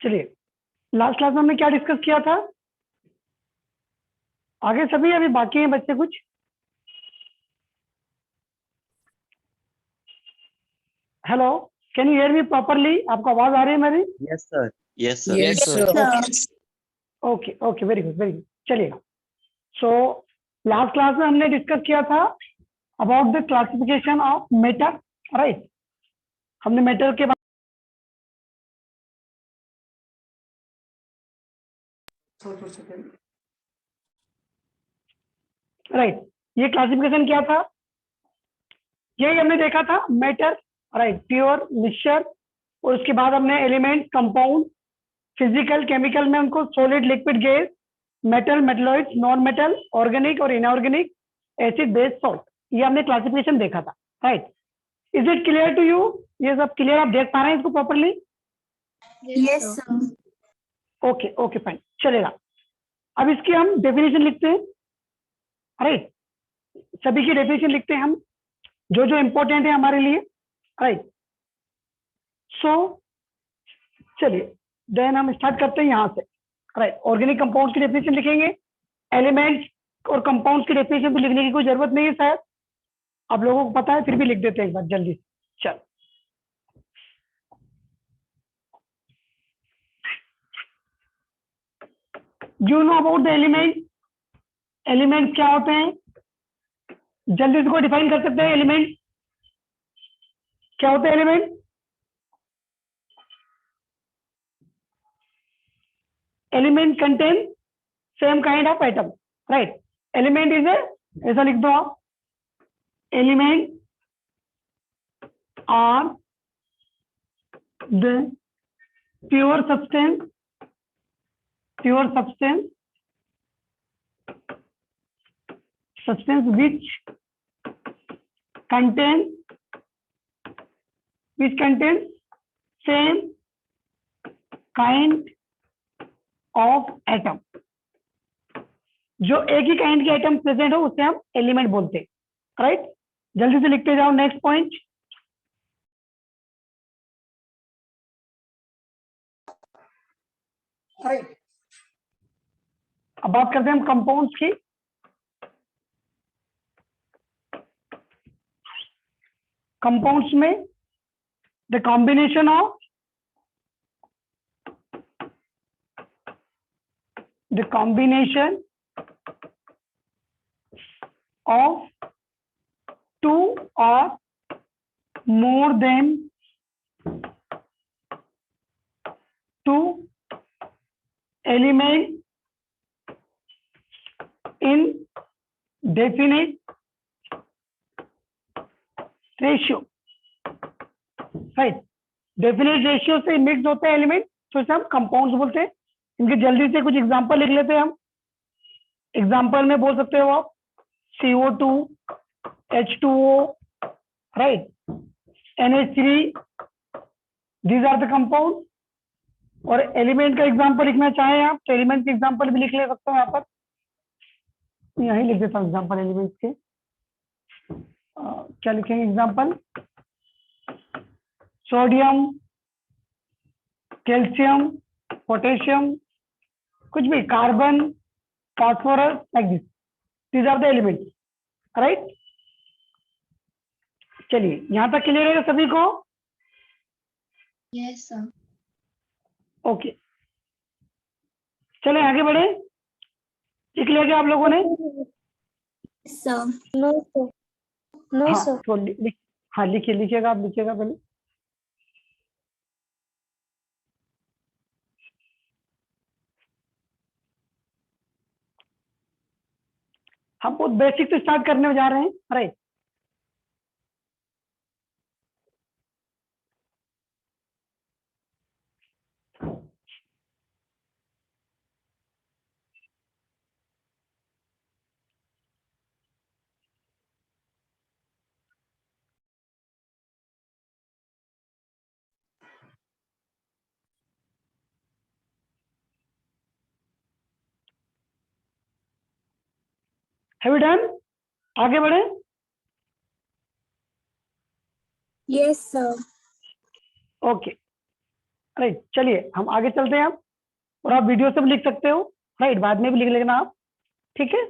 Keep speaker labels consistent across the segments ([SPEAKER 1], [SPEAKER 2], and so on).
[SPEAKER 1] चलिए, last class में हमने क्या डिस्कस किया था? आगे सभी अभी बाकी हैं बच्चे कुछ? Hello, can you hear me properly? आपको आवाज आ रही है मेरी?
[SPEAKER 2] Yes, sir. Yes, sir.
[SPEAKER 3] Yes, sir.
[SPEAKER 1] Okay okay, very good very good. चलिए, सो लास्ट क्लास में हमने डिस्कस किया था about the classification of matter, right? हमने मैटर के राइट, ये क्लासिफिकेशन क्या था? यही हमने देखा था, मैटर, राइट, प्योर, मिक्सचर, और उसके बाद हमने एलिमेंट, कंपाउंड, फिजिकल, केमिकल में उनको solid, liquid, gas, metal, metalloids, non metal, organic और इनऑर्गेनिक, एसिड, बेस, सॉल्ट, ये हमने क्लासिफिकेशन देखा था, right? Is it clear to you? ये सब क्लियर? आप देख पा रहे हैं इसको properly?
[SPEAKER 3] Yes, sir.
[SPEAKER 1] Okay okay fine, चलेगा। अब इसकी हम डेफिनेशन लिखते हैं, राइट? सभी की डेफिनेशन लिखते हैं हम, जो जो इंपॉर्टेंट है हमारे लिए, राइट? सो चलिए, देन हम स्टार्ट करते हैं यहाँ से, राइट? ऑर्गेनिक कंपाउंड्स की डेफिनेशन लिखेंगे। एलिमेंट्स और कंपाउंड्स की डेफिनेशन तो लिखने की कोई जरूरत नहीं है शायद, आप लोगों को पता है, फिर भी लिख देते हैं एक बार जल्दी से। चल, you know about the element. Elements क्या होते हैं? जल्दी इसको डिफाइन कर सकते हैं। एलिमेंट क्या होते हैं? Element element contain same kind of item, right? Element is a, ऐसा लिख दो आप, element are the pure substance which contain same kind of atom। जो एक ही काइंड के एटम प्रेजेंट हो उसे हम एलिमेंट बोलते हैं, राइट? जल्दी से लिखते जाओ नेक्स्ट पॉइंट। राइट, अब बात करते हैं हम कंपाउंड्स की। कंपाउंड्स में the combination of two or more than two elements in definite ratio, right? Definite ratio से मिक्स होते हैं एलिमेंट, तो इसे हम कंपाउंड्स बोलते हैं। इनके जल्दी से कुछ एग्जांपल लिख लेते हैं हम। एग्जांपल में बोल सकते हो आप CO2, H2O, right, NH3, these are the compound. और एलिमेंट का एग्जांपल लिखना चाहें आप तो एलिमेंट के एग्जांपल भी लिख ले सकते हो यहाँ पर, यहीं लिख देता हूँ एग्जांपल एलिमेंट्स के। क्या लिखेंगे एग्जांपल? सोडियम, कैल्शियम, पोटेशियम, कुछ भी, carbon, phosphorus, like this, these are the elements, right? चलिए, यहां तक क्लियर है सभी को?
[SPEAKER 3] Yes, sir.
[SPEAKER 1] ओके, चले आगे बढ़े। लिख लिया क्या आप लोगों ने?
[SPEAKER 3] Sir. No, sir. No,
[SPEAKER 1] हाँ
[SPEAKER 3] sir.
[SPEAKER 1] तो हाँ लिखिए, लिखिएगा, आप लिखिएगा पहले। हम बहुत बेसिक से स्टार्ट करने जा रहे हैं, राइट? Have you done? आगे बढ़े।
[SPEAKER 3] Yes, sir.
[SPEAKER 1] ओके, राइट, चलिए हम आगे चलते हैं अब, और आप वीडियो से भी लिख सकते हो, राइट, बाद में भी लिख लेना आप, ठीक है।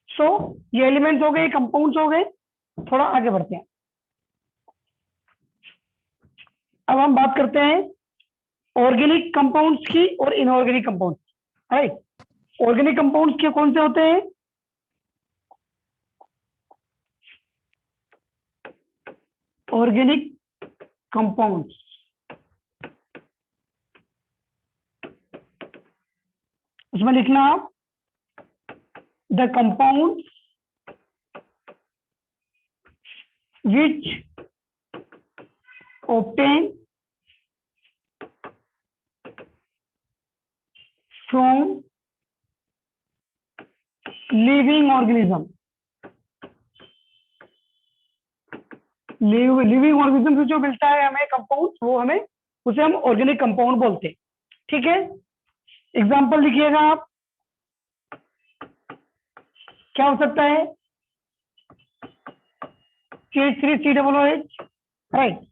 [SPEAKER 1] सो ये एलिमेंट्स हो गए, कंपाउंड्स हो गए, थोड़ा आगे बढ़ते हैं। अब हम बात करते हैं ऑर्गेनिक कंपाउंड्स की और inorganic compounds, right. Organic compounds के कौन से होते हैं? ऑर्गेनिक कंपाउंड्स, उसमें लिखना आप the compound which obtain from living organism, living organism से जो मिलता है हमें कंपाउंड, वो हमें, उसे हम ऑर्गेनिक कंपाउंड बोलते हैं, ठीक है। एग्जांपल लिखिएगा आप, क्या हो सकता है? CH3COOH, right.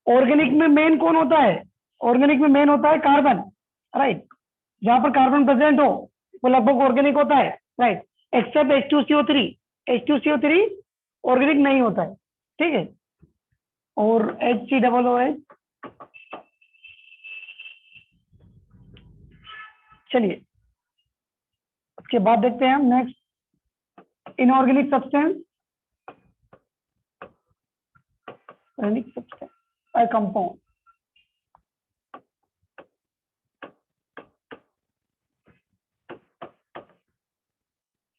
[SPEAKER 1] ऑर्गेनिक में मेन कौन होता है? ऑर्गेनिक में मेन होता है कार्बन, राइट। जहां पर कार्बन प्रेजेंट हो वो लगभग ऑर्गेनिक होता है, right, accept H2CO3। H2CO3 organic नहीं होता है, ठीक है। और HCOOH, चलिए उसके बाद देखते हैं हम next, inorganic substance, organic substance और कंपाउंड।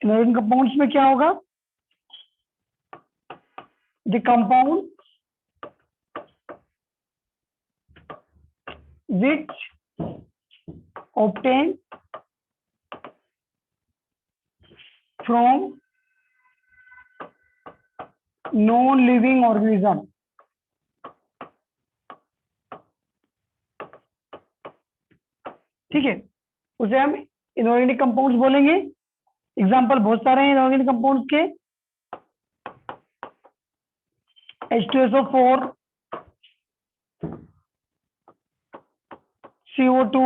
[SPEAKER 1] इनऑर्गेनिक कंपाउंड्स में क्या होगा? The compound which obtain from non-living organism, ठीक है, उसे हम इनऑर्गेनिक कंपाउंड्स बोलेंगे। एग्जांपल बहुत सारे हैं इनऑर्गेनिक कंपाउंड्स के, H2SO4, CO2,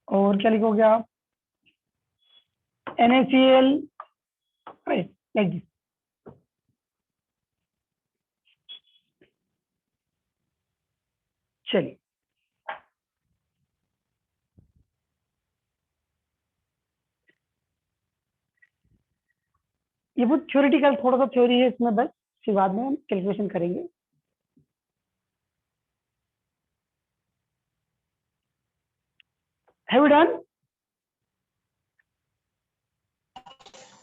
[SPEAKER 1] और क्या लिखोगे आप? NaCl, right, like this. चलिए ये बहुत थ्योरेटिकल, थोड़ा सा थ्योरी है इसमें बस, फिर बाद में हम कैलकुलेशन करेंगे। Have you done?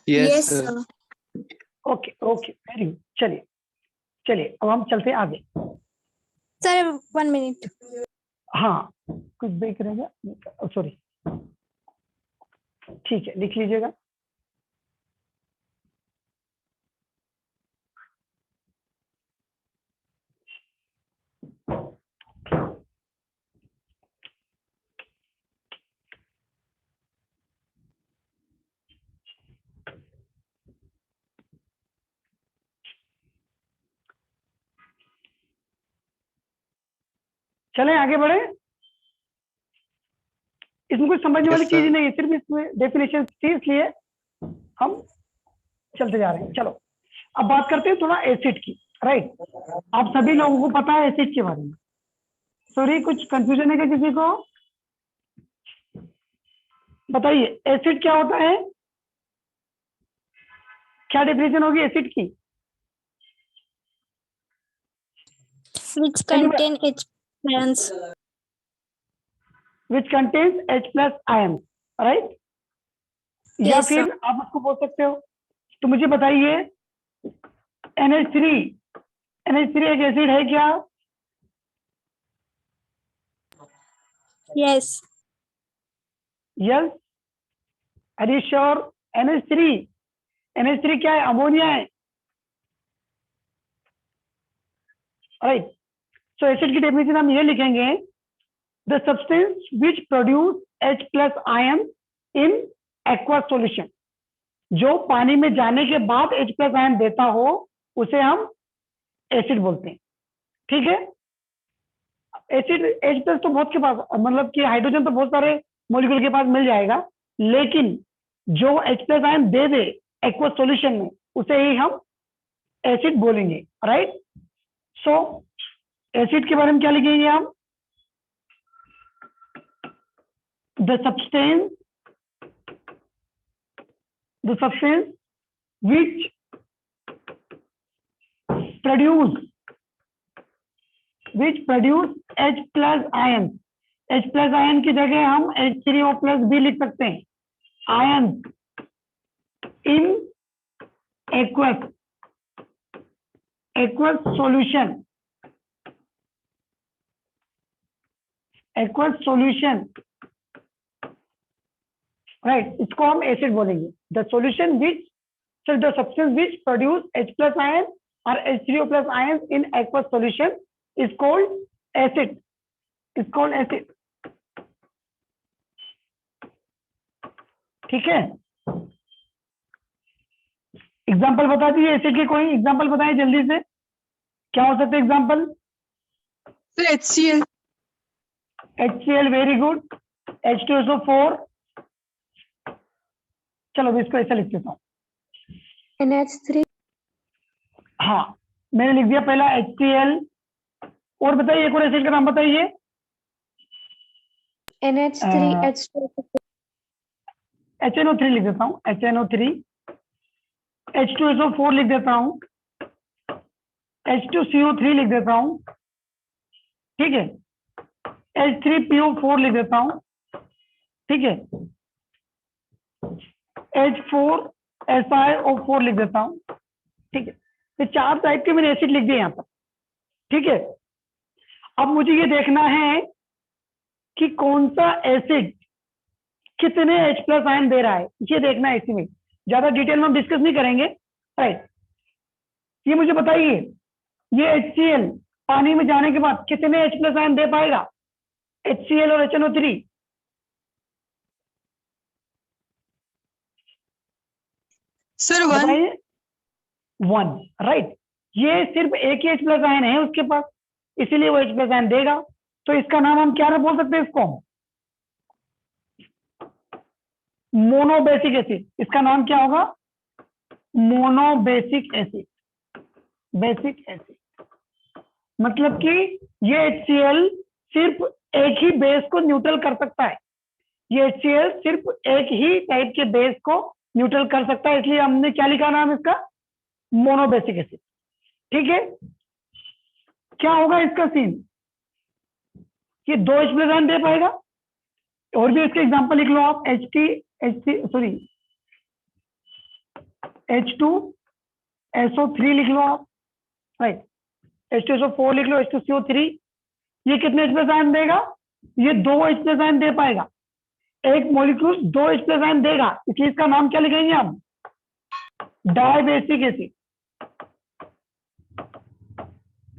[SPEAKER 3] Yes, sir.
[SPEAKER 1] Okay okay, very good. चलिए चलिए अब हम चलते हैं आगे।
[SPEAKER 3] Sir, 1 minute.
[SPEAKER 1] हाँ, कुछ ब्रेक रहेगा, सॉरी, ठीक है, लिख लीजिएगा। चलें आगे बढ़े। इसमें कुछ समझने वाली चीज नहीं है, सिर्फ इसमें डेफिनेशन थी, इसलिए हम चलते जा रहे हैं। चलो अब बात करते हैं थोड़ा एसिड की, राइट। आप सभी लोगों को पता है एसिड के बारे में। सॉरी, कुछ कंफ्यूजन है क्या किसी को? बताइए एसिड क्या होता है, क्या डेफिनेशन होगी एसिड की?
[SPEAKER 3] Which contain H ions.
[SPEAKER 1] Which contains H+ ion, right. या
[SPEAKER 3] Yes,
[SPEAKER 1] फिर
[SPEAKER 3] sir.
[SPEAKER 1] आप उसको बोल सकते हो। तो मुझे बताइए NH3, NH3 एक एसिड है क्या?
[SPEAKER 3] Yes.
[SPEAKER 1] Yes, are you sure? NH3, NH3 क्या है? अमोनिया है, राइट। सो एसिड की डेफिनेशन हम ये लिखेंगे, the substance which produce H+ ion in aqueous solution, जो पानी में जाने के बाद H+ आयन देता हो उसे हम एसिड बोलते हैं, ठीक है। एसिड H प्लस तो बहुत के पास, मतलब कि हाइड्रोजन तो बहुत सारे मॉलिक्यूल के पास मिल जाएगा, लेकिन जो H प्लस आयन दे दे एक्वस सॉल्यूशन में उसे ही हम एसिड बोलेंगे, राइट। सो एसिड के बारे में क्या लिखेंगे हम, the substance which produce H plus ion। H plus ion की जगह हम H3O plus भी लिख सकते हैं, आयन इन aqueous solution, राइट, इसको हम एसिड बोलेंगे। The solution which, so the substance which produce H plus ion or H3O plus ions in aqueous solution is called acid, ठीक है। एग्जाम्पल बता दीजिए एसिड के, कोई एग्जाम्पल बताएं जल्दी से, क्या हो सकते हैं example.
[SPEAKER 2] Sir HCl।
[SPEAKER 1] HCl, very good. H2SO4, चलो इसको ऐसा लिख देता हूँ,
[SPEAKER 3] NH3,
[SPEAKER 1] हाँ मैंने लिख दिया पहला HCl। और बताइए एक और एसिड का नाम बताइए।
[SPEAKER 3] NH3, H2,
[SPEAKER 1] HNO3 लिख देता हूँ, HNO3। H2SO4 लिख देता हूँ, H2CO3 लिख देता हूँ, ठीक है। H3PO4 लिख देता हूँ, ठीक है। H4SiO4 लिख देता हूँ, ठीक है। ये 4 टाइप के मैंने एसिड लिख दिए यहाँ पर, ठीक है। अब मुझे ये देखना है कि कौन सा एसिड कितने H प्लस आयन दे रहा है, ये देखना है इसी में। ज्यादा डिटेल में हम डिस्कस नहीं करेंगे, राइट। ये मुझे बताइए, ये HCl पानी में जाने के बाद कितने H प्लस आयन दे पाएगा, HCl और HNO3।
[SPEAKER 2] सर 1।
[SPEAKER 1] बताइए 1, राइट। ये सिर्फ एक ही H प्लस आयन है उसके पास, इसीलिए वो H प्लस आयन देगा। तो इसका नाम हम क्या बोल सकते हैं, इसको मोनोबेसिक एसिड। इसका नाम क्या होगा, मोनोबेसिक एसिड, बेसिक एसिड। मतलब कि ये HCl सिर्फ एक ही बेस को न्यूट्रल कर सकता है, ये HCl सिर्फ एक ही टाइप के बेस को न्यूट्रल कर सकता है, इसलिए हमने क्या लिखा नाम इसका, मोनोबेसिक एसिड, ठीक है। क्या होगा इसका सीन, ये 2 H प्लस आयन दे पाएगा। और भी इसके एग्जांपल लिख लो आप, H2SO3 लिख लो आप, राइट। H2SO4 लिख लो, H2CO3। ये कितने H प्लस आयन देगा, ये 2 H प्लस आयन दे पाएगा। एक मॉलिक्यूल 2 H प्लस आयन देगा, इसलिए इसका नाम क्या लिखेंगे हम, डाइबेसिक एसिड,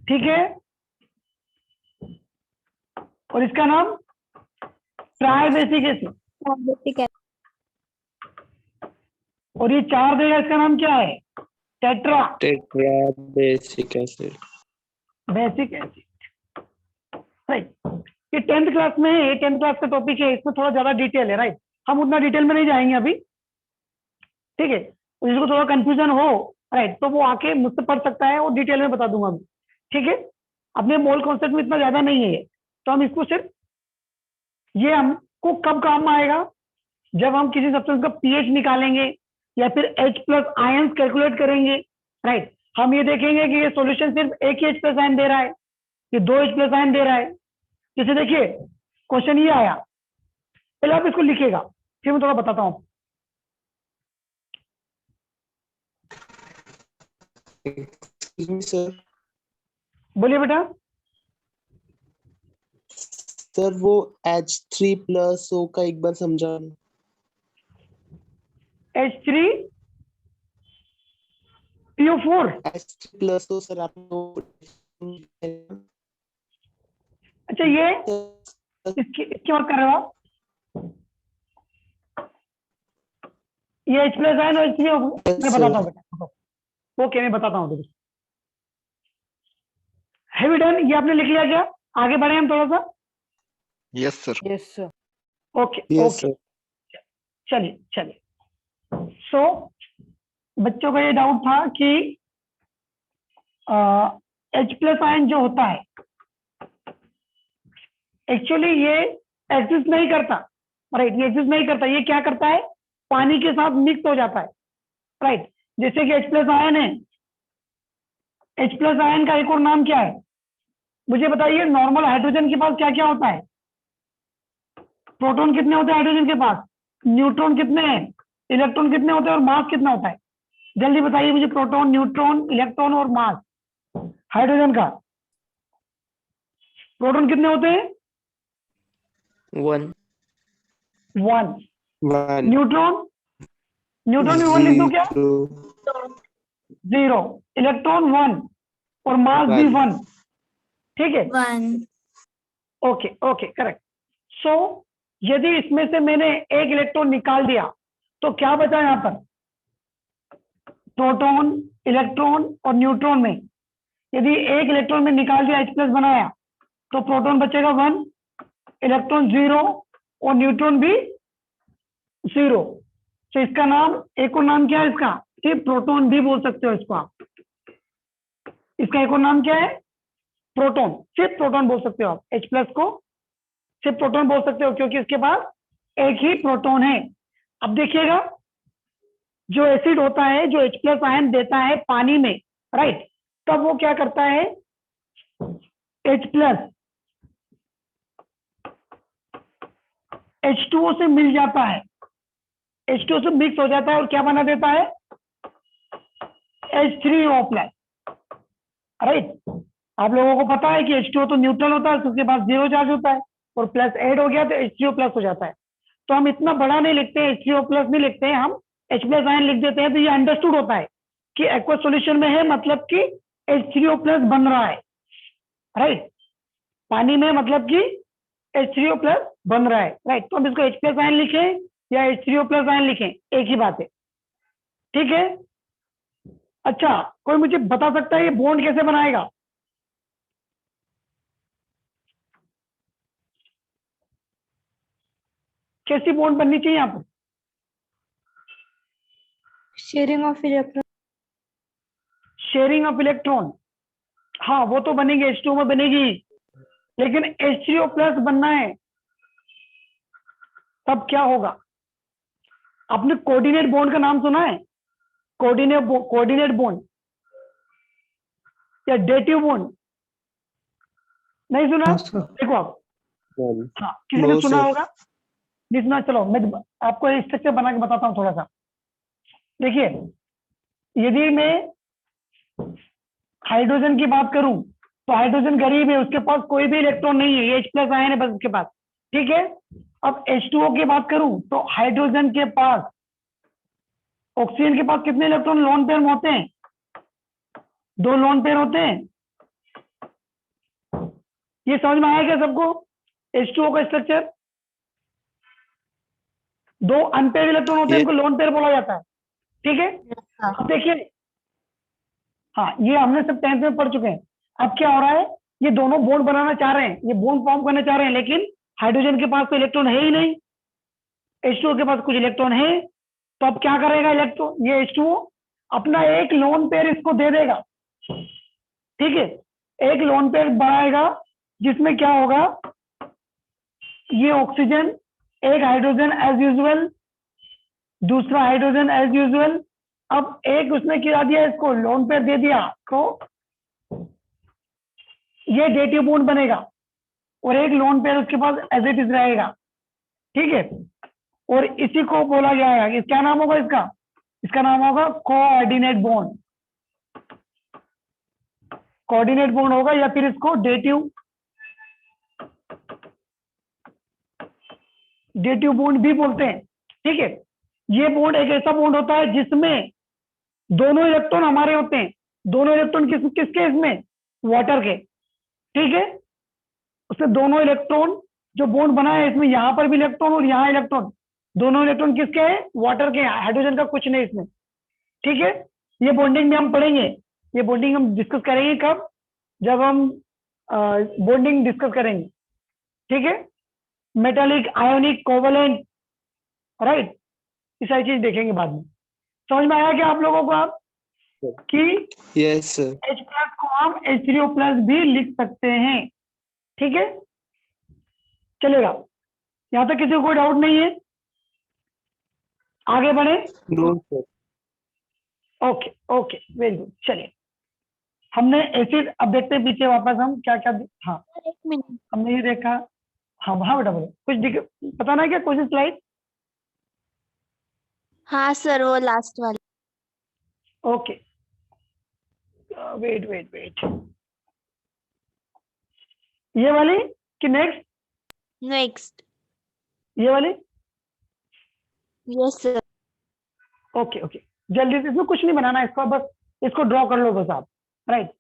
[SPEAKER 1] ठीक है। और इसका नाम ट्राइबेसिक एसिड। और ये 4 देगा, इसका नाम क्या है, tetra
[SPEAKER 4] basic acid.
[SPEAKER 1] Basic acid, right. ये 10th क्लास में है, 10th क्लास का टॉपिक है, इसमें थोड़ा ज्यादा डिटेल है, राइट। हम उतना डिटेल में नहीं जाएंगे अभी, ठीक है। जिसको थोड़ा कंफ्यूजन हो, राइट, तो वो आके मुझसे पढ़ सकता है और डिटेल में बता दूंगा अभी, ठीक है। अपने मोल कॉन्सेप्ट में इतना ज्यादा नहीं है, तो हम इसको सिर्फ, ये हमको कब काम आएगा, जब हम किसी सब्सटेंस का पीएच निकालेंगे या फिर H प्लस आयंस कैलकुलेट करेंगे, राइट। हम ये देखेंगे कि ये सॉल्यूशन सिर्फ एक ही H प्लस आयन दे रहा है, ये 2 H प्लस आयन दे रहा है। जैसे देखिए क्वेश्चन ये आया, पहले आप इसको लिखिएगा, फिर मैं थोड़ा बताता हूँ।
[SPEAKER 4] सर
[SPEAKER 1] बोलिए बेटा।
[SPEAKER 4] सर वो H3+O का एक बार समझाना।
[SPEAKER 1] H3PO4,
[SPEAKER 4] H3+O सर आपको।
[SPEAKER 1] अच्छा ये इसकी बात कर रहे हो आप, ये H प्लस आयन और H3O, मैं बताता हूँ बेटा, ओके मैं बताता हूँ। हैव यू डन, ये आपने लिख लिया क्या, आगे बढ़े हम थोड़ा सा।
[SPEAKER 5] Yes sir.
[SPEAKER 6] Yes, sir.
[SPEAKER 1] Okay
[SPEAKER 4] yes
[SPEAKER 1] okay,
[SPEAKER 4] sir.
[SPEAKER 1] चलिए चलिए। सो बच्चों का ये डाउट था कि H+ आयन जो होता है एक्चुअली ये एग्जिस्ट नहीं करता, राइट, ये एग्जिस्ट नहीं करता, ये क्या करता है, पानी के साथ मिक्स हो जाता है, राइट। जैसे कि H+ आयन है, H+ आयन का एक और नाम क्या है, मुझे बताइए। नॉर्मल हाइड्रोजन के पास क्या क्या होता है, प्रोटॉन कितने होते हैं हाइड्रोजन के पास, न्यूट्रॉन कितने हैं, इलेक्ट्रॉन कितने होते हैं और मास कितना होता है, जल्दी बताइए मुझे। प्रोटॉन, न्यूट्रॉन, इलेक्ट्रॉन और मास हाइड्रोजन का। प्रोटॉन कितने होते हैं,
[SPEAKER 4] 1
[SPEAKER 1] 1।
[SPEAKER 4] 1
[SPEAKER 1] न्यूट्रॉन, न्यूट्रॉन में 1 लिख दो क्या,
[SPEAKER 4] 0
[SPEAKER 1] 0। इलेक्ट्रॉन 1 और मास भी 1, ठीक है।
[SPEAKER 7] 1.
[SPEAKER 1] Okay okay, correct. सो यदि इसमें से मैंने एक इलेक्ट्रॉन निकाल दिया तो क्या बचा यहाँ पर, प्रोटॉन, इलेक्ट्रॉन और न्यूट्रॉन में यदि एक इलेक्ट्रॉन में निकाल दिया, H+ बनाया, तो प्रोटॉन बचेगा 1, इलेक्ट्रॉन 0 और न्यूट्रॉन भी 0। तो इसका नाम, एक और नाम क्या है इसका, सिर्फ प्रोटॉन भी बोल सकते हो इसको आप। इसका एक और नाम क्या है, प्रोटॉन, सिर्फ प्रोटॉन बोल सकते हो आप। H+ को सिर्फ प्रोटॉन बोल सकते हो क्योंकि इसके पास एक ही प्रोटॉन है। अब देखिएगा, जो एसिड होता है जो H+ आयन देता है पानी में, राइट, तब वो क्या करता है, H+ H2O से मिल जाता है, H2O से मिक्स हो जाता है और क्या बना देता है, H3O+, राइट। आप लोगों को पता है कि H2O तो न्यूट्रल होता है, तो उसके पास 0 चार्ज होता है, और प्लस ऐड हो गया तो H3O+ हो जाता है। तो हम इतना बड़ा नहीं लिखते हैं, H3O+ नहीं लिखते हैं, हम H+ आयन लिख देते हैं। तो ये अंडरस्टूड होता है कि एक्वा सॉल्यूशन में है, मतलब कि H3O+ बन रहा है, राइट। पानी में मतलब कि H3O+ बन रहा है, राइट। तो हम इसको H+ आयन लिखें या H3O+ आयन लिखें, एक ही बात है, ठीक है। अच्छा, कोई मुझे बता सकता है ये बॉन्ड कैसे बनाएगा, कैसी बॉन्ड बननी चाहिए यहाँ पर,
[SPEAKER 3] Sharing of electron.
[SPEAKER 1] Sharing of electron, हाँ वो तो बनेगी, H2O में बनेगी, लेकिन H3O+ बनना है, तब क्या होगा। आपने कोऑर्डिनेट बॉन्ड का नाम सुना है, कोऑर्डिनेट बॉन्ड या डेटिव बॉन्ड, नहीं सुना,
[SPEAKER 4] हाँ, सर।
[SPEAKER 1] देखो आप, हाँ किसी ने
[SPEAKER 4] नो
[SPEAKER 1] सुना
[SPEAKER 4] सर।
[SPEAKER 1] होगा, नहीं सुना, चलो मैं आपको स्ट्रक्चर बना के बताता हूँ थोड़ा सा। देखिए, यदि मैं हाइड्रोजन की बात करूं तो हाइड्रोजन गरीब है, उसके पास कोई भी इलेक्ट्रॉन नहीं है, ये H+ आयन है बस उसके पास, ठीक है। अब H2O की बात करूं तो हाइड्रोजन के पास, ऑक्सीजन के पास कितने इलेक्ट्रॉन लोन पेयर में होते हैं, 2 लोन पेयर होते हैं। ये समझ में आया क्या सबको, H2O का स्ट्रक्चर, 2 अनपेयर इलेक्ट्रॉन होते हैं,
[SPEAKER 4] ये-
[SPEAKER 1] इनको लोन पेयर बोला जाता है, ठीक है। अब देखिए, हाँ ये हमने सब 10th में पढ़ चुके हैं। अब क्या हो रहा है, ये दोनों बॉन्ड बनाना चाह रहे हैं, ये बॉन्ड फॉर्म करना चाह रहे हैं, लेकिन हाइड्रोजन के पास तो इलेक्ट्रॉन है ही नहीं, H2O के पास कुछ इलेक्ट्रॉन है। तो अब क्या करेगा इलेक्ट्रॉन, ये H2O अपना एक लोन पेयर इसको दे देगा, ठीक है, एक लोन पेयर बनाएगा, जिसमें क्या होगा, ये ऑक्सीजन, एक हाइड्रोजन एज यूजुअल, दूसरा हाइड्रोजन एज यूजुअल। अब एक उसने गिरा दिया, इसको लोन पेयर दे दिया, तो ये डेटिव बॉन्ड बनेगा, और एक लोन पेयर उसके पास एज इट इज रहेगा, ठीक है। और इसी को बोला जाएगा कि क्या नाम होगा इसका, इसका नाम होगा कोऑर्डिनेट बॉन्ड, कोऑर्डिनेट बॉन्ड होगा, या फिर इसको डेटिव बॉन्ड भी बोलते हैं, ठीक है। ये बॉन्ड एक ऐसा बॉन्ड होता है जिसमें दोनों इलेक्ट्रॉन हमारे होते हैं, दोनों इलेक्ट्रॉन किसके, इसमें वाटर के, ठीक है। उसमें दोनों इलेक्ट्रॉन जो बॉन्ड बना है, इसमें यहाँ पर भी इलेक्ट्रॉन और यहाँ इलेक्ट्रॉन, दोनों इलेक्ट्रॉन किसके हैं, वाटर के, हाइड्रोजन का कुछ नहीं इसमें, ठीक है। ये बॉन्डिंग में हम पढ़ेंगे, ये बॉन्डिंग हम डिस्कस करेंगे कब, जब हम बॉन्डिंग डिस्कस करेंगे, ठीक है। मेटालिक, आयोनिक, कोवलेंट, राइट, ये सारी चीज देखेंगे बाद में। समझ में आया क्या आप लोगों को आप कि
[SPEAKER 4] यस सर।
[SPEAKER 1] H प्लस को हम H3O+ भी लिख सकते हैं, ठीक है, चलेगा। यहाँ तक किसी को कोई डाउट नहीं है, आगे बढ़े।
[SPEAKER 4] No sir.
[SPEAKER 1] Okay okay, very good. चलिए, हमने एसिड, अब देखते हैं पीछे वापस हम क्या क्या, हाँ
[SPEAKER 3] एक मिनट।
[SPEAKER 1] हमने ये देखा। हाँ हाँ बेटा बोलो, कुछ बताना है क्या, कोई स्लाइड?
[SPEAKER 3] हाँ सर, वो लास्ट वाली।
[SPEAKER 1] ओके, वेट वेट वेट, ये वाली कि नेक्स्ट?
[SPEAKER 3] नेक्स्ट।
[SPEAKER 1] ये वाली?
[SPEAKER 3] Yes sir.
[SPEAKER 1] ओके ओके, जल्दी से, इसमें कुछ नहीं बनाना, इसको बस इसको ड्रॉ कर लो बस आप, राइट।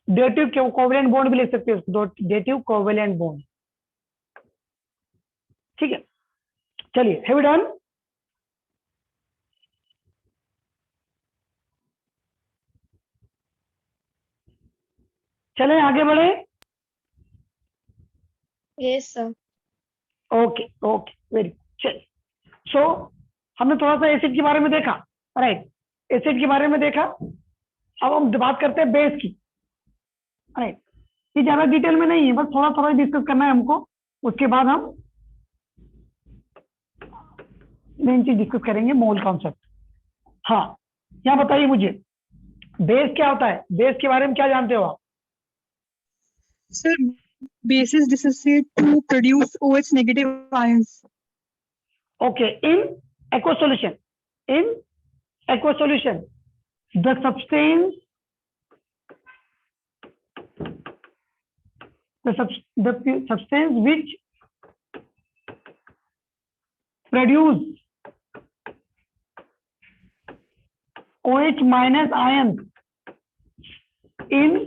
[SPEAKER 1] डेटिव कोवेलेंट बॉन्ड भी लिख सकते हो, डेटिव कोवेलेंट बॉन्ड, ठीक है। चलिए, हैव डन। चलें आगे बढ़े।
[SPEAKER 3] Yes sir.
[SPEAKER 1] Okay okay, very good. चलिए, सो हमने थोड़ा सा एसिड के बारे में देखा, राइट, एसिड के बारे में देखा। अब हम बात करते हैं बेस की, राइट। ये ज्यादा डिटेल में नहीं है, बस थोड़ा थोड़ा डिस्कस करना है हमको, उसके बाद हम मेन चीज डिस्कस करेंगे, मोल कॉन्सेप्ट। हाँ, यहाँ बताइए मुझे, बेस क्या होता है, बेस के बारे में क्या जानते हो आप?
[SPEAKER 2] Sir, bases dissociate to produce OH negative ions.
[SPEAKER 1] Okay, in aqueous solution, the substance, which produce OH minus ions in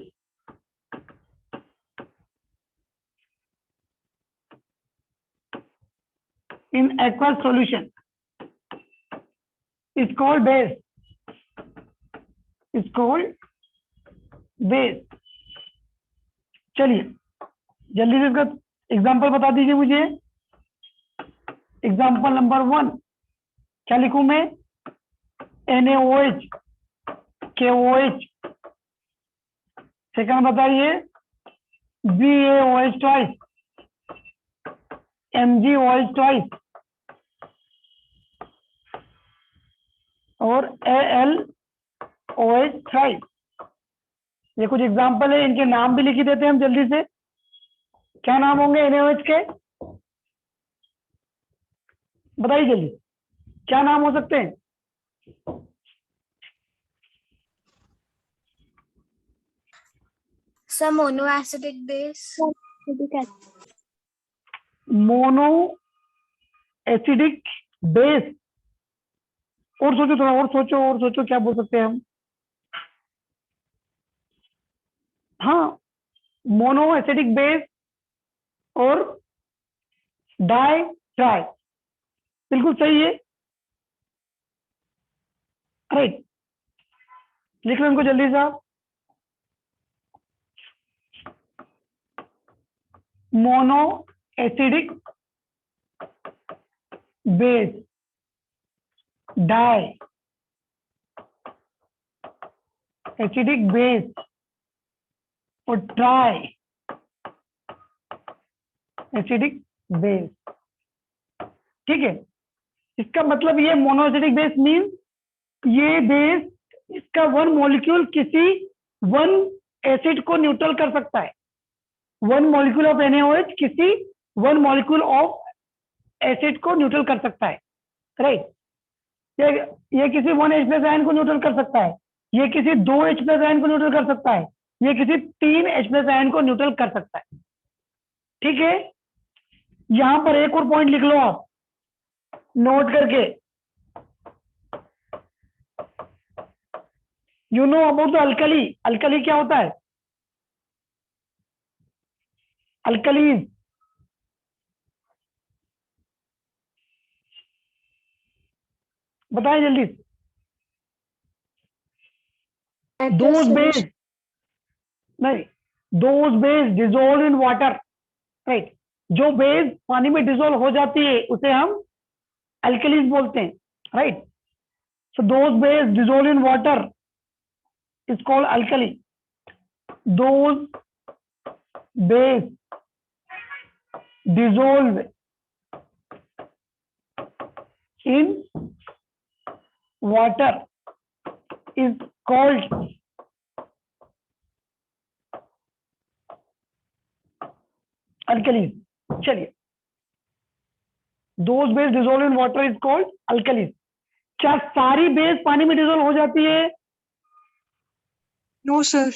[SPEAKER 1] aqueous solution is called base. चलिए, जल्दी से इसका एग्जाम्पल बता दीजिए मुझे। एग्जाम्पल नंबर 1 क्या लिखूं मैं? NaOH, KOH। सेकंड बताइए, BaOH twice, MgOH twice और AlOH thrice। ये कुछ एग्जाम्पल है, इनके नाम भी लिख ही देते हैं हम जल्दी से। क्या नाम होंगे NaOH के? बताइए जल्दी, क्या नाम हो सकते हैं?
[SPEAKER 3] Sir, mono acidic base.
[SPEAKER 1] Mono acidic base. और सोचो, थोड़ा और सोचो, क्या बोल सकते हैं हम? हाँ, मोनो एसिडिक बेस और डाई ट्राई, बिल्कुल सही है, राइट। लिख लो इनको जल्दी से आप। Mono acidic base, di acidic base और ट्राई एसिडिक बेस, ठीक है। इसका मतलब ये मोनोएसिडिक बेस मीन ये बेस, इसका वन मॉलिक्यूल किसी वन एसिड को न्यूट्रल कर सकता है। वन मॉलिक्यूल ऑफ NaOH किसी वन मॉलिक्यूल ऑफ एसिड को न्यूट्रल कर सकता है, राइट। ये किसी 1H+ आयन को न्यूट्रल कर सकता है, ये किसी 2H+ आयन को न्यूट्रल कर सकता है, ये किसी 3H+ आयन को न्यूट्रल कर सकता है, ठीक है। यहां पर एक और पॉइंट लिख लो आप नोट करके, you know about the alkali. Alkali क्या होता है? अल्कलीज, बताएं जल्दी। दोज बेस, नहीं, those base dissolve in water, right. जो बेस पानी में डिजोल्व हो जाती है उसे हम अल्कलीज बोलते हैं, right. So those base dissolve in water is called alkali. Those base dissolve in water is called alkalis। चलिए, those base dissolve in water is called alkalis। क्या सारी बेस पानी में डिजोल्व हो जाती है?
[SPEAKER 2] No, sir.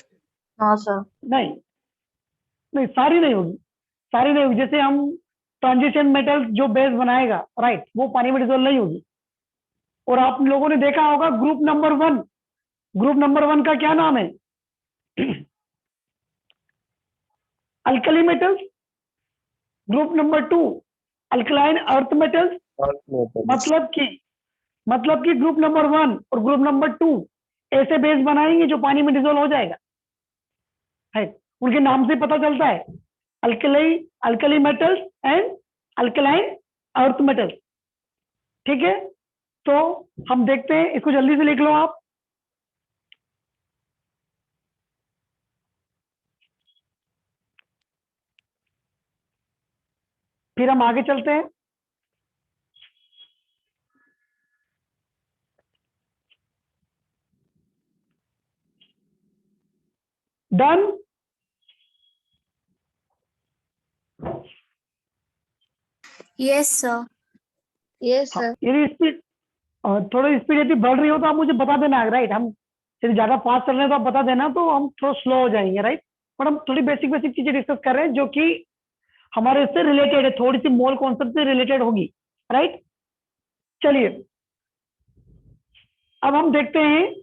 [SPEAKER 3] No, sir.
[SPEAKER 1] नहीं, नहीं सारी नहीं होगी, सारी नहीं होगी। जैसे हम ट्रांजिशन मेटल्स जो बेस बनाएगा, राइट, वो पानी में डिजोल्व नहीं होगी। और आप लोगों ने देखा होगा ग्रुप नंबर 1, ग्रुप नंबर 1 का क्या नाम है? Alkali metals. Group number 2 alkaline earth metals. मतलब कि ग्रुप नंबर 1 और ग्रुप नंबर 2 ऐसे बेस बनाएंगे जो पानी में डिजोल्व हो जाएगा, है। उनके नाम से पता चलता है, alkali metals and alkaline earth metals. ठीक है, तो हम देखते हैं, इसको जल्दी से लिख लो आप। फिर हम आगे चलते हैं। डन।
[SPEAKER 3] Yes, sir. Yes,
[SPEAKER 1] हाँ,
[SPEAKER 3] sir.
[SPEAKER 1] यदि स्पीड थोड़ी स्पीड यदि बढ़ रही हो तो आप मुझे बता देना, राइट। हम यदि ज्यादा फास्ट चल रहे हैं तो आप बता देना, तो हम थोड़ा स्लो हो जाएंगे, राइट। बट हम थोड़ी बेसिक बेसिक चीजें डिस्कस कर रहे हैं जो कि हमारे इससे रिलेटेड है, थोड़ी सी मोल कॉन्सेप्ट से रिलेटेड होगी, राइट। चलिए, अब हम देखते हैं,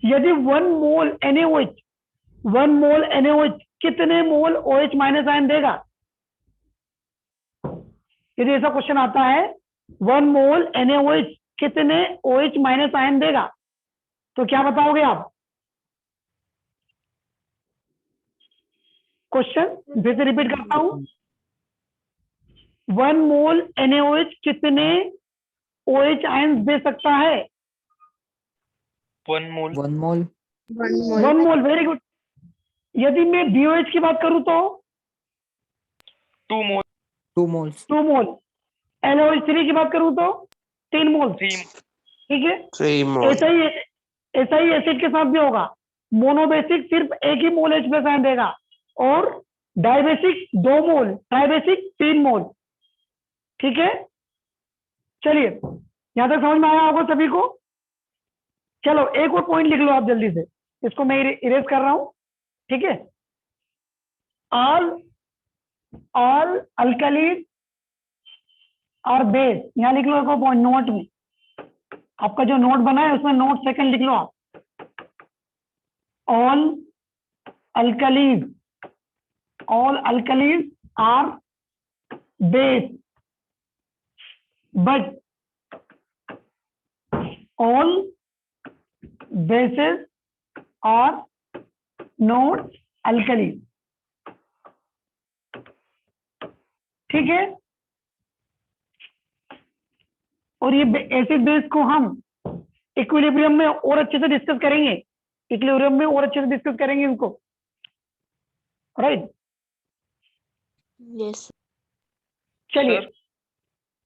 [SPEAKER 1] यदि 1 मोल NaOH कितने मोल OH माइनस आयन देगा? यदि ऐसा क्वेश्चन आता है, 1 मोल NaOH कितने OH माइनस आयन देगा, तो क्या बताओगे आप? क्वेश्चन फिर से रिपीट करता हूं, 1 मोल NaOH कितने OH आयन दे सकता है?
[SPEAKER 5] 1 मोल।
[SPEAKER 3] 1 mole.
[SPEAKER 1] 1 मोल, वेरी गुड। यदि मैं BOH की बात करूं तो
[SPEAKER 5] 2 मोल।
[SPEAKER 3] 2 moles.
[SPEAKER 1] 2 मोल। NaOH3 की बात करूं तो 3 मोल।
[SPEAKER 5] 3।
[SPEAKER 1] ठीक है,
[SPEAKER 4] 3 मोल।
[SPEAKER 1] ऐसा ही एसिड के साथ भी होगा। मोनोबेसिक सिर्फ एक ही मोल H प्लस आयन देगा, और डाइबेसिक 2 मोल, ट्राइबेसिक 3 मोल। ठीक है, चलिए, यहां तक समझ में आया होगा सभी को। चलो, एक और पॉइंट लिख लो आप जल्दी से, इसको मैं इरेज कर रहा हूं। ठीक है, ऑल अल्कलीज और बेस, यहां लिख लो एक पॉइंट नोट में। आपका जो नोट बना है उसमें नोट सेकंड लिख लो आप। All alkalies are base, but all bases are not alkali। ठीक है, और ये एसिड बेस को हम इक्विलिब्रियम में और अच्छे से डिस्कस करेंगे, इक्विलिब्रियम में और अच्छे से डिस्कस करेंगे इनको, राइट।
[SPEAKER 3] Yes.
[SPEAKER 1] चलिए,
[SPEAKER 5] सर,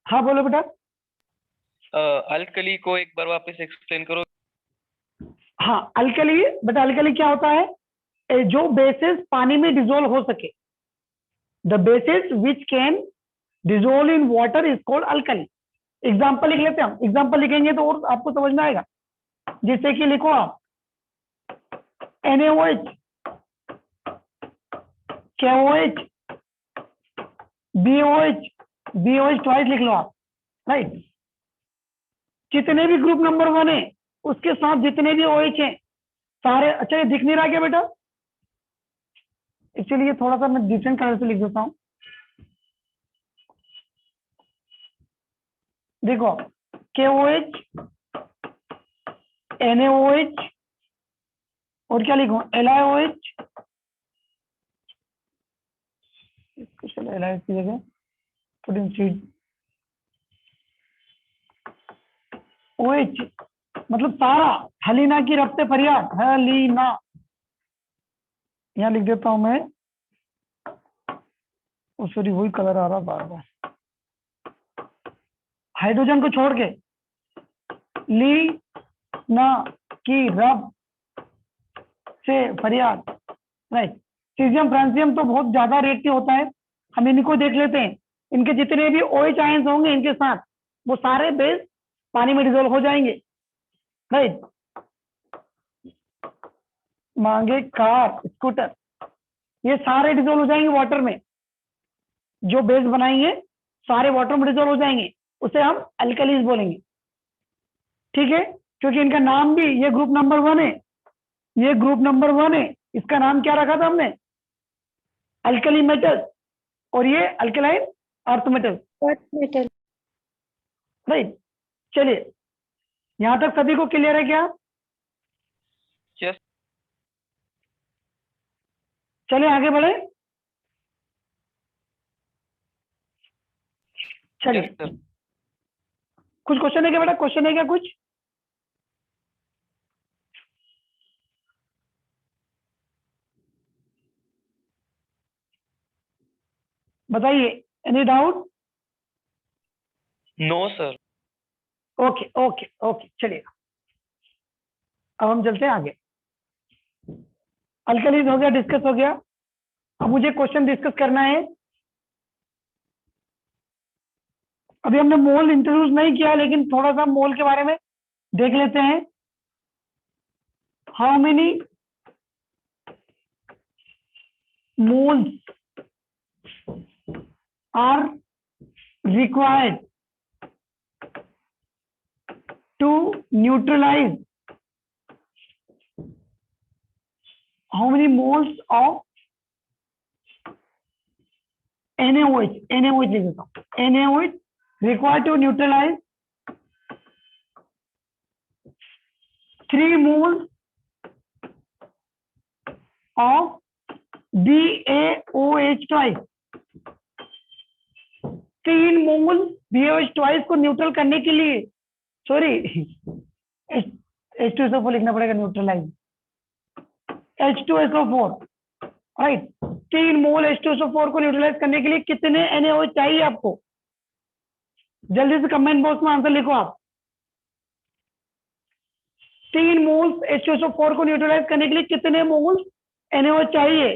[SPEAKER 1] हाँ बोलो बेटा।
[SPEAKER 5] अल्कली को एक बार वापस एक्सप्लेन करो।
[SPEAKER 1] हाँ, अल्कली, बट अल्कली क्या होता है? जो बेसिस पानी में डिसॉल्व हो सके, the basis which can dissolve in water is called alkali. Example लिख लेते हैं हम, एग्जाम्पल लिखेंगे तो और आपको समझ में आएगा। जैसे कि लिखो आप NaOH, KOH, BOH ट्वाइस लिख लो आप, राइट। जितने भी ग्रुप नंबर 1 है उसके साथ जितने भी OH हैं सारे, अच्छा ये दिख नहीं रहा क्या बेटा? एक्चुअली ये थोड़ा सा मैं डिफरेंट कलर से लिख देता हूं। देखो, KOH, NaOH, और क्या लिखूं? LiOH, एलाइज की जगह पुट इन सीड OH मतलब सारा, हलीना की रफ्ते फरियाद, हलीना, यहाँ लिख देता हूं मैं, सॉरी वही कलर आ रहा बार बार, हाइड्रोजन को छोड़ के, ली ना की रब से फरियाद, राइट। सीजियम फ्रांसियम तो बहुत ज्यादा रेट के होता है, हम इनको देख लेते हैं। इनके जितने भी OH आयंस होंगे इनके साथ वो सारे बेस पानी में डिजोल्व हो जाएंगे, राइट। मांगे कार, स्कूटर, ये सारे डिजोल्व हो जाएंगे वाटर में, जो बेस बनाएंगे सारे वाटर में डिजोल्व हो जाएंगे, उसे हम अल्कलीज बोलेंगे, ठीक है। क्योंकि इनका नाम भी, ये ग्रुप नंबर 1 है, ये ग्रुप नंबर 1 है, इसका नाम क्या रखा था हमने, अल्कली मेटल, और ये alkaline earth metal,
[SPEAKER 3] metal.
[SPEAKER 1] Right. चलिए यहां तक सभी को क्लियर है क्या?
[SPEAKER 5] यस
[SPEAKER 1] चलिए आगे बढ़े। चलिए
[SPEAKER 5] यस सर।
[SPEAKER 1] कुछ क्वेश्चन है क्या बेटा, क्वेश्चन है क्या कुछ? बताइए, any doubt?
[SPEAKER 5] No sir.
[SPEAKER 1] Okay okay okay, चलिए अब हम चलते हैं आगे। अल्कलीज हो गया, डिस्कस हो गया। अब मुझे क्वेश्चन डिस्कस करना है। अभी हमने मोल इंट्रोड्यूस नहीं किया, लेकिन थोड़ा सा मोल के बारे में देख लेते हैं। How many moles are required to neutralize, how many moles of NaOH, NaOH लिख देता हूं, NaOH required to neutralize 3 moles of BaOH twice, 3 mole BaOH twice को न्यूट्रल करने के लिए, सॉरी H2SO4 लिखना पड़ेगा, न्यूट्रलाइज H2SO4, राइट। 3 मोल H2SO4 को न्यूट्रलाइज करने के लिए कितने NaOH चाहिए आपको? जल्दी से कमेंट बॉक्स में आंसर लिखो आप। 3 मोल्स H2SO4 को न्यूट्रलाइज करने के लिए कितने मोल्स NaOH चाहिए?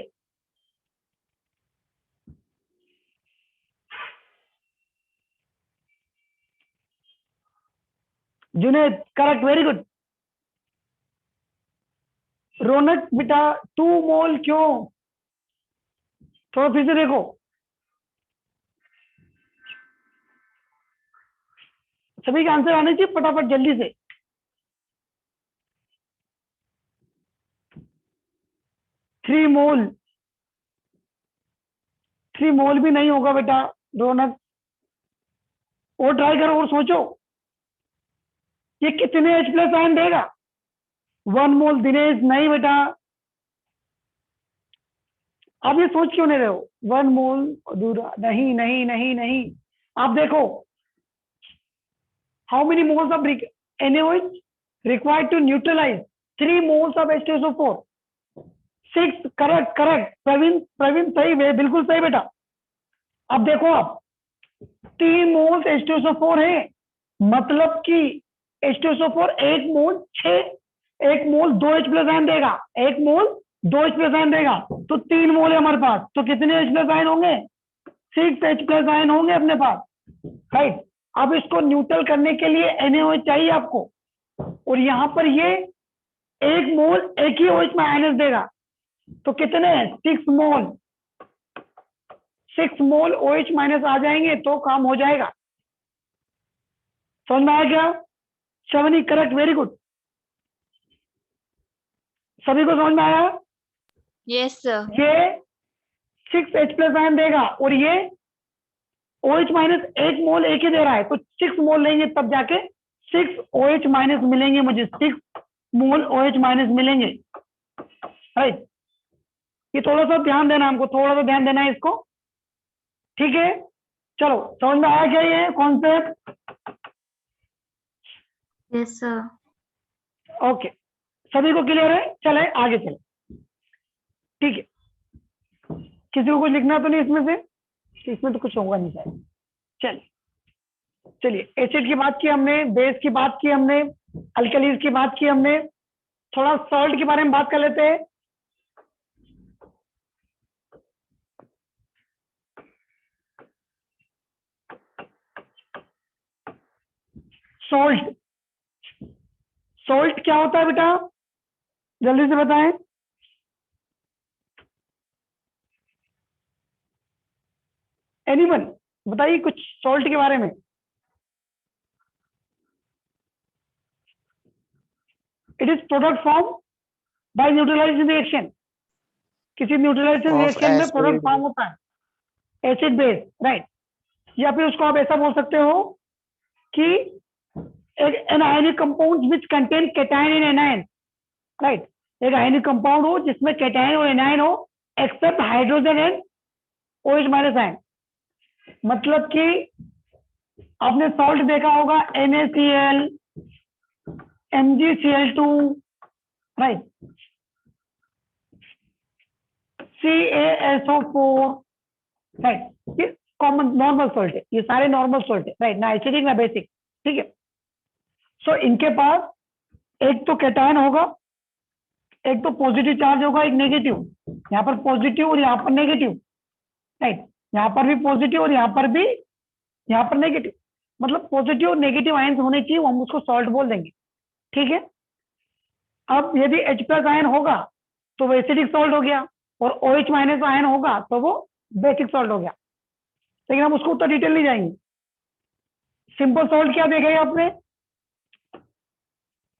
[SPEAKER 1] Juned correct, very good. Raunak बेटा 2 मोल क्यों? थोड़ा फिर से देखो, सभी के आंसर आने चाहिए फटाफट जल्दी से। थ्री मोल भी नहीं होगा बेटा रौनक, और ट्राई करो और सोचो ये कितने H+ आयन देगा। 1 मोल दिनेश, नहीं बेटा, आप ये सोच क्यों नहीं रहे हो? 1 मोल अधूरा, नहीं नहीं नहीं नहीं। आप देखो how many moles of NaOH required to neutralize 3 moles of H2SO4, 6, correct correct. Praveen सही, बिल्कुल सही बेटा। अब देखो आप 3 मोल्स H2SO4 है, मतलब कि H2SO4 1 मोल 6, 1 मोल 2 H+ आयन देगा, 1 मोल 2 H+ आयन देगा, तो 3 मोल है हमारे पास। तो कितने H+ आयन होंगे? 6 H+ आयन होंगे अपने पास, राइट। अब इसको न्यूट्रल करने के लिए NaOH चाहिए आपको, और यहां पर ये 1 मोल एक ही OH में आयन देगा, तो कितने? 6 मोल, 6 मोल OH माइनस आ जाएंगे तो काम हो जाएगा। समझ में आया क्या? शवनी करेक्ट, वेरी गुड। सभी को समझ में आया?
[SPEAKER 3] Yes sir.
[SPEAKER 1] ये 6 H+ आयन देगा, और ये OH माइनस 1 मोल एक ही दे रहा है, तो 6 मोल लेंगे तब जाके 6 OH माइनस मिलेंगे मुझे, 6 मोल OH माइनस मिलेंगे, राइट। ये थोड़ा सा ध्यान देना, हमको थोड़ा सा ध्यान देना है इसको, ठीक है, चलो समझ में आया क्या ये कॉन्सेप्ट?
[SPEAKER 3] Yes, sir.
[SPEAKER 1] ओके, सभी को क्लियर है? चले आगे चले, ठीक है। किसी को कुछ लिखना तो नहीं इसमें से? इसमें तो कुछ होगा नहीं शायद। चलिए एसिड की बात की हमने, बेस की बात की हमने, अल्कलीज की बात की हमने, थोड़ा सॉल्ट के बारे में बात कर लेते हैं। सॉल्ट, सॉल्ट क्या होता है बेटा, जल्दी से बताएं। एनीवन बताइए कुछ सॉल्ट के बारे में। It is product form by neutralization reaction. किसी न्यूट्रलाइजेशन
[SPEAKER 4] Of
[SPEAKER 1] रिएक्शन में प्रोडक्ट
[SPEAKER 4] acid.
[SPEAKER 1] फॉर्म होता है एसिड बेस, राइट। या फिर उसको आप ऐसा बोल सकते हो कि an ionic compound which contain cation and anion, right. एक आयनिक कंपाउंड हो जिसमें कैटायन और एनायन हो except hydrogen and OH minus ion. मतलब कि आपने सॉल्ट देखा होगा NaCl, MgCl2, right, CaSO4, right. ये कॉमन नॉर्मल सॉल्ट है, ये सारे नॉर्मल सॉल्ट है, राइट, ना एसिडिक ना बेसिक, ठीक है। सो इनके पास एक तो कैटायन होगा, एक तो पॉजिटिव चार्ज होगा, एक नेगेटिव। यहाँ पर पॉजिटिव और यहाँ पर नेगेटिव, राइट। यहाँ पर भी पॉजिटिव और यहाँ पर नेगेटिव। मतलब पॉजिटिव और नेगेटिव आयन होने चाहिए, वो हम उसको सॉल्ट बोल देंगे, ठीक है। अब यदि H+ आयन होगा तो वो एसिडिक सॉल्ट हो गया, और OH- आयन होगा तो वो बेसिक सॉल्ट हो गया। लेकिन हम उसको उतना डिटेल नहीं जाएंगे। सिंपल सॉल्ट क्या देखा है आपने,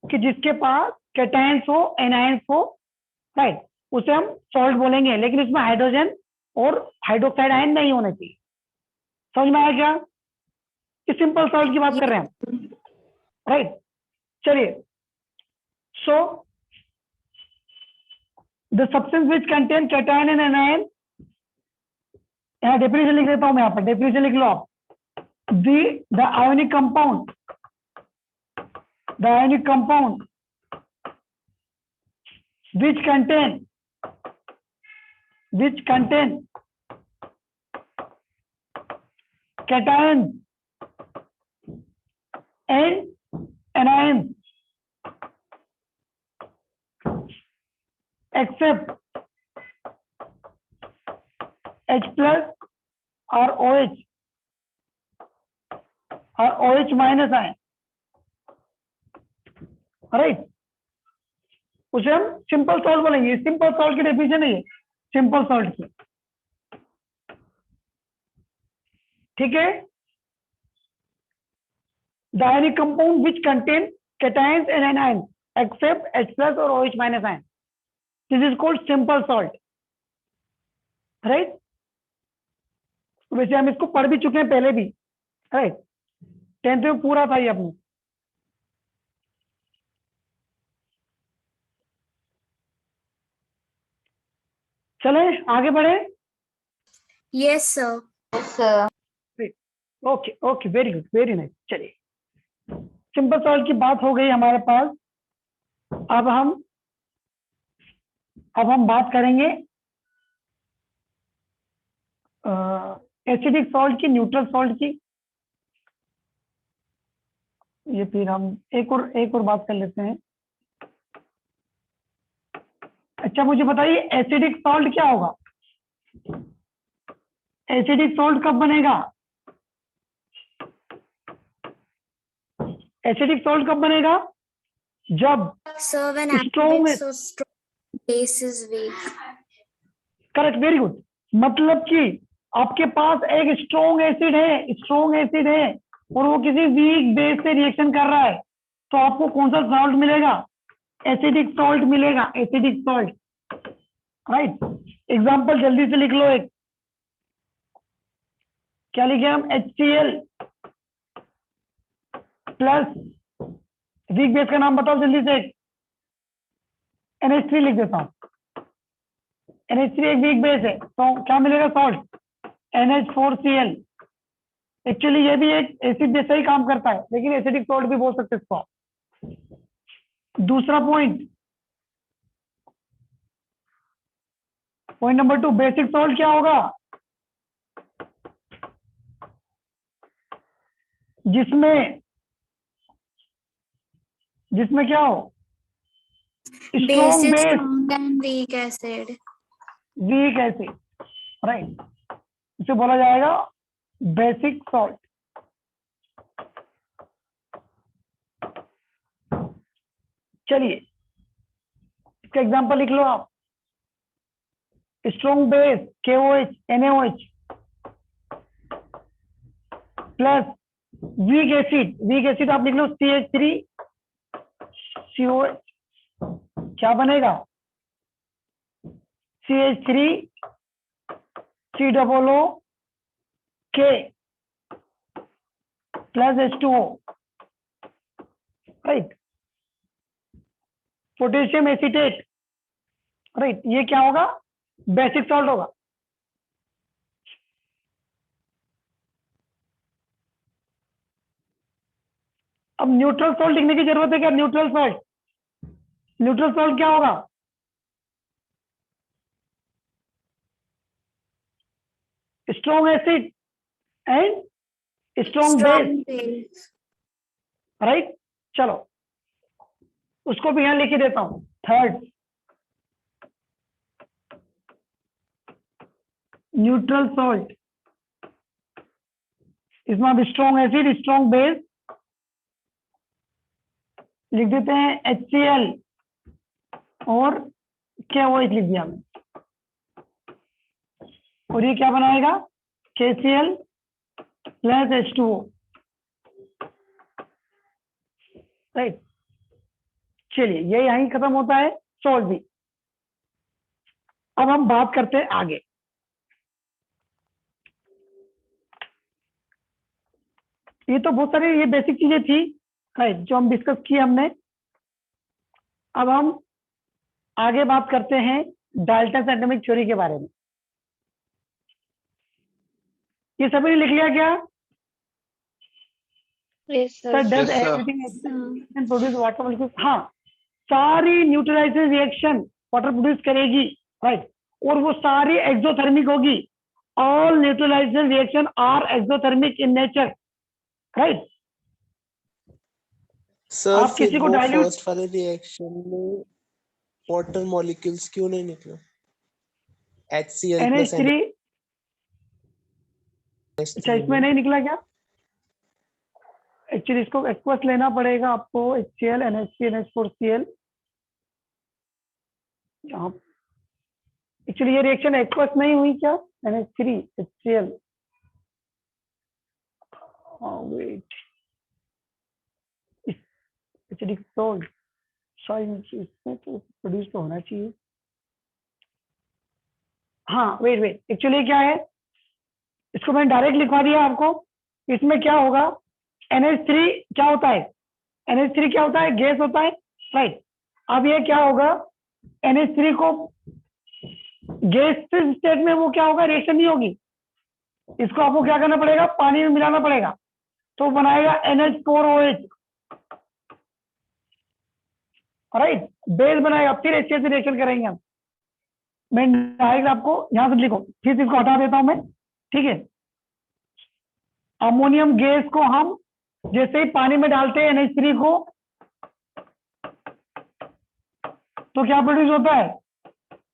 [SPEAKER 1] कि जिसके पास कैटायंस हो, एनायंस हो, राइट, उसे हम सॉल्ट बोलेंगे, लेकिन इसमें हाइड्रोजन और हाइड्रोक्साइड आयन नहीं होने चाहिए। समझ में आया क्या? कि सिंपल सॉल्ट की बात कर रहे हैं हम, राइट। चलिए, so the substance which contain cation and anion, यहाँ डेफिनेशन लिख देता हूं मैं, यहाँ पर डेफिनेशन लिख लो आप। The ionic compound, the ionic compound which contain cations and anions except H+ or OH or OH- ion, right, उसे हम सिंपल सॉल्ट बोलेंगे। सिंपल सॉल्ट की डेफिनेशन है ये, सिंपल सॉल्ट की, ठीक है। The ionic compound which contain cations and anion except H+ और OH- ion, this is called simple salt, right. वैसे हम इसको पढ़ भी चुके हैं पहले भी, राइट, 10th में पूरा था ये अपने। चले आगे बढ़े।
[SPEAKER 3] Yes, sir. Yes, sir.
[SPEAKER 1] Okay okay, very good, very nice. चलिए, सिंपल सॉल्ट की बात हो गई हमारे पास। अब हम बात करेंगे एसिडिक सॉल्ट की, न्यूट्रल सॉल्ट की। ये फिर हम एक और बात कर लेते हैं। अच्छा, मुझे बताइए एसिडिक सॉल्ट क्या होगा? एसिडिक सॉल्ट कब बनेगा? एसिडिक सॉल्ट कब बनेगा? जब
[SPEAKER 3] Sir, when
[SPEAKER 1] strong,
[SPEAKER 3] acid is so strong, base is weak.
[SPEAKER 1] Correct, very good. मतलब कि आपके पास एक स्ट्रॉन्ग एसिड है और वो किसी वीक बेस से रिएक्शन कर रहा है, तो आपको कौन सा सॉल्ट मिलेगा? एसिडिक सॉल्ट मिलेगा, एसिडिक सॉल्ट, राइट। एग्जांपल जल्दी से लिख लो एक। क्या लिखे हम? HCl प्लस, वीक बेस का नाम बताओ जल्दी से। NH3 लिख देता हूं। NH3 एक वीक बेस है, तो क्या मिलेगा? सॉल्ट। NH4Cl। एक्चुअली ये भी एक एसिड जैसा ही काम करता है, लेकिन एसिडिक सॉल्ट भी बोल सकते हैं इसको आप। दूसरा पॉइंट नंबर 2, बेसिक सॉल्ट क्या होगा? जिसमें क्या हो? Strong
[SPEAKER 3] Basic,
[SPEAKER 1] base,
[SPEAKER 3] strong and weak acid.
[SPEAKER 1] Weak acid, right, इसे बोला जाएगा बेसिक सॉल्ट। चलिए इसका एग्जांपल लिख लो आप। Strong base KOH NaOH plus weak acid आप लिख लो CH3COH। क्या बनेगा? CH3COOK plus H2O, right. Potassium acetate, right, ये क्या होगा? बेसिक सॉल्ट होगा। अब न्यूट्रल सॉल्ट लिखने की जरूरत है क्या? न्यूट्रल सॉल्ट क्या होगा? Strong acid and strong base,
[SPEAKER 3] Strong base.
[SPEAKER 1] Right. चलो उसको भी यहां लिख देता हूं। थर्ड, न्यूट्रल सॉल्ट, इसमें अब स्ट्रॉन्ग एसिड स्ट्रॉन्ग बेस लिख देते हैं HCl और KOH लिख दिया हमने। और ये क्या बनाएगा? KCl plus H2O, right. चलिए ये यहीं खत्म होता है सॉल्ट भी। अब हम बात करते हैं आगे। ये तो बहुत सारी ये बेसिक चीजें थी, राइट, जो हम डिस्कस किए हमने। अब हम आगे बात करते हैं डाल्टन एटॉमिक थ्योरी के बारे में। ये सभी ने लिख लिया क्या?
[SPEAKER 3] Yes, sir.
[SPEAKER 1] Sir does
[SPEAKER 5] Yes, sir.
[SPEAKER 1] Everything produce water molecules? हाँ, सारी न्यूट्रलाइजेशन रिएक्शन वाटर प्रोड्यूस करेगी, राइट, और वो सारी एक्सोथर्मिक होगी। All neutralization reaction are exothermic in nature, right.
[SPEAKER 4] Sir
[SPEAKER 1] आप किसी
[SPEAKER 4] फिर
[SPEAKER 1] को
[SPEAKER 4] वो
[SPEAKER 1] डाइल्यूट,
[SPEAKER 4] फर्स्ट वाले रिएक्शन में वाटर मॉलिक्यूल्स क्यों नहीं निकला? HCl प्लस
[SPEAKER 1] NH3, अच्छा इसमें नहीं निकला क्या? एक्चुअली इसको एक्वस लेना पड़ेगा आपको। HCl NH3 NH4Cl, यहाँ एक्चुअली ये रिएक्शन एक्वस नहीं हुई क्या? NH3 HCl, wait, acidic salt शायद इसमें तो प्रोड्यूस तो होना चाहिए। हाँ वेट, एक्चुअली क्या है, इसको मैंने डायरेक्ट लिखवा दिया आपको। इसमें क्या होगा? NH3 क्या होता है? NH3 क्या होता है? गैस होता है, राइट। अब ये क्या होगा? NH3 को गैस स्टेट में वो क्या होगा? रिएक्शन नहीं होगी। इसको आपको क्या करना पड़ेगा? पानी में मिलाना पड़ेगा, तो बनाएगा NH4OH, राइट, बेस बनाएगा। फिर HCl से रिएक्शन करेंगे हम। मैं डायरेक्ट आपको यहां से लिखो, फिर इसको हटा देता हूं मैं, ठीक है। अमोनियम गैस को हम जैसे ही पानी में डालते हैं NH3 को, तो क्या प्रोड्यूस होता है?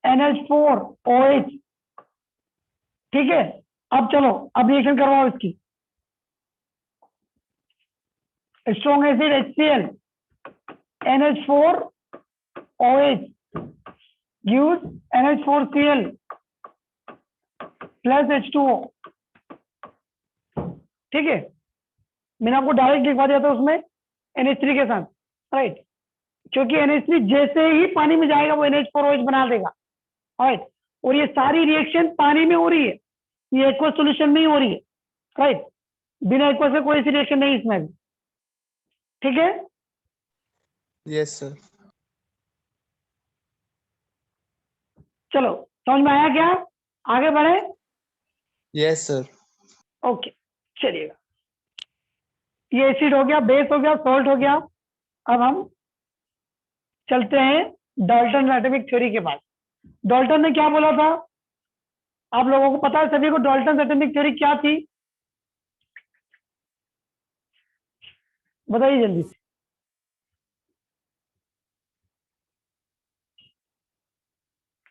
[SPEAKER 1] NH4OH, ठीक है। अब चलो अब रिएक्शन करवाओ इसकी। Strong acid HCl NH4OH gives NH4Cl plus H2O, ठीक है। मैंने आपको डायरेक्ट लिखवा दिया था उसमें NH3 के साथ, राइट, क्योंकि NH3 जैसे ही पानी में जाएगा वो NH4OH बना देगा, राइट। और ये सारी रिएक्शन पानी में हो रही है, ये एक्वस सॉल्यूशन में ही हो रही है, राइट। बिना एक्वस से कोई सी रिएक्शन नहीं इसमें भी, ठीक है।
[SPEAKER 4] Yes sir.
[SPEAKER 1] चलो समझ में आया क्या? आगे बढ़े।
[SPEAKER 4] Yes sir.
[SPEAKER 1] ओके, चलिएगा, ये एसिड हो गया, बेस हो गया, सॉल्ट हो गया। अब हम चलते हैं डाल्टन एटॉमिक थ्योरी के पास। डाल्टन ने क्या बोला था? आप लोगों को पता है सभी को डाल्टन एटॉमिक थ्योरी क्या थी? बताइए जल्दी से।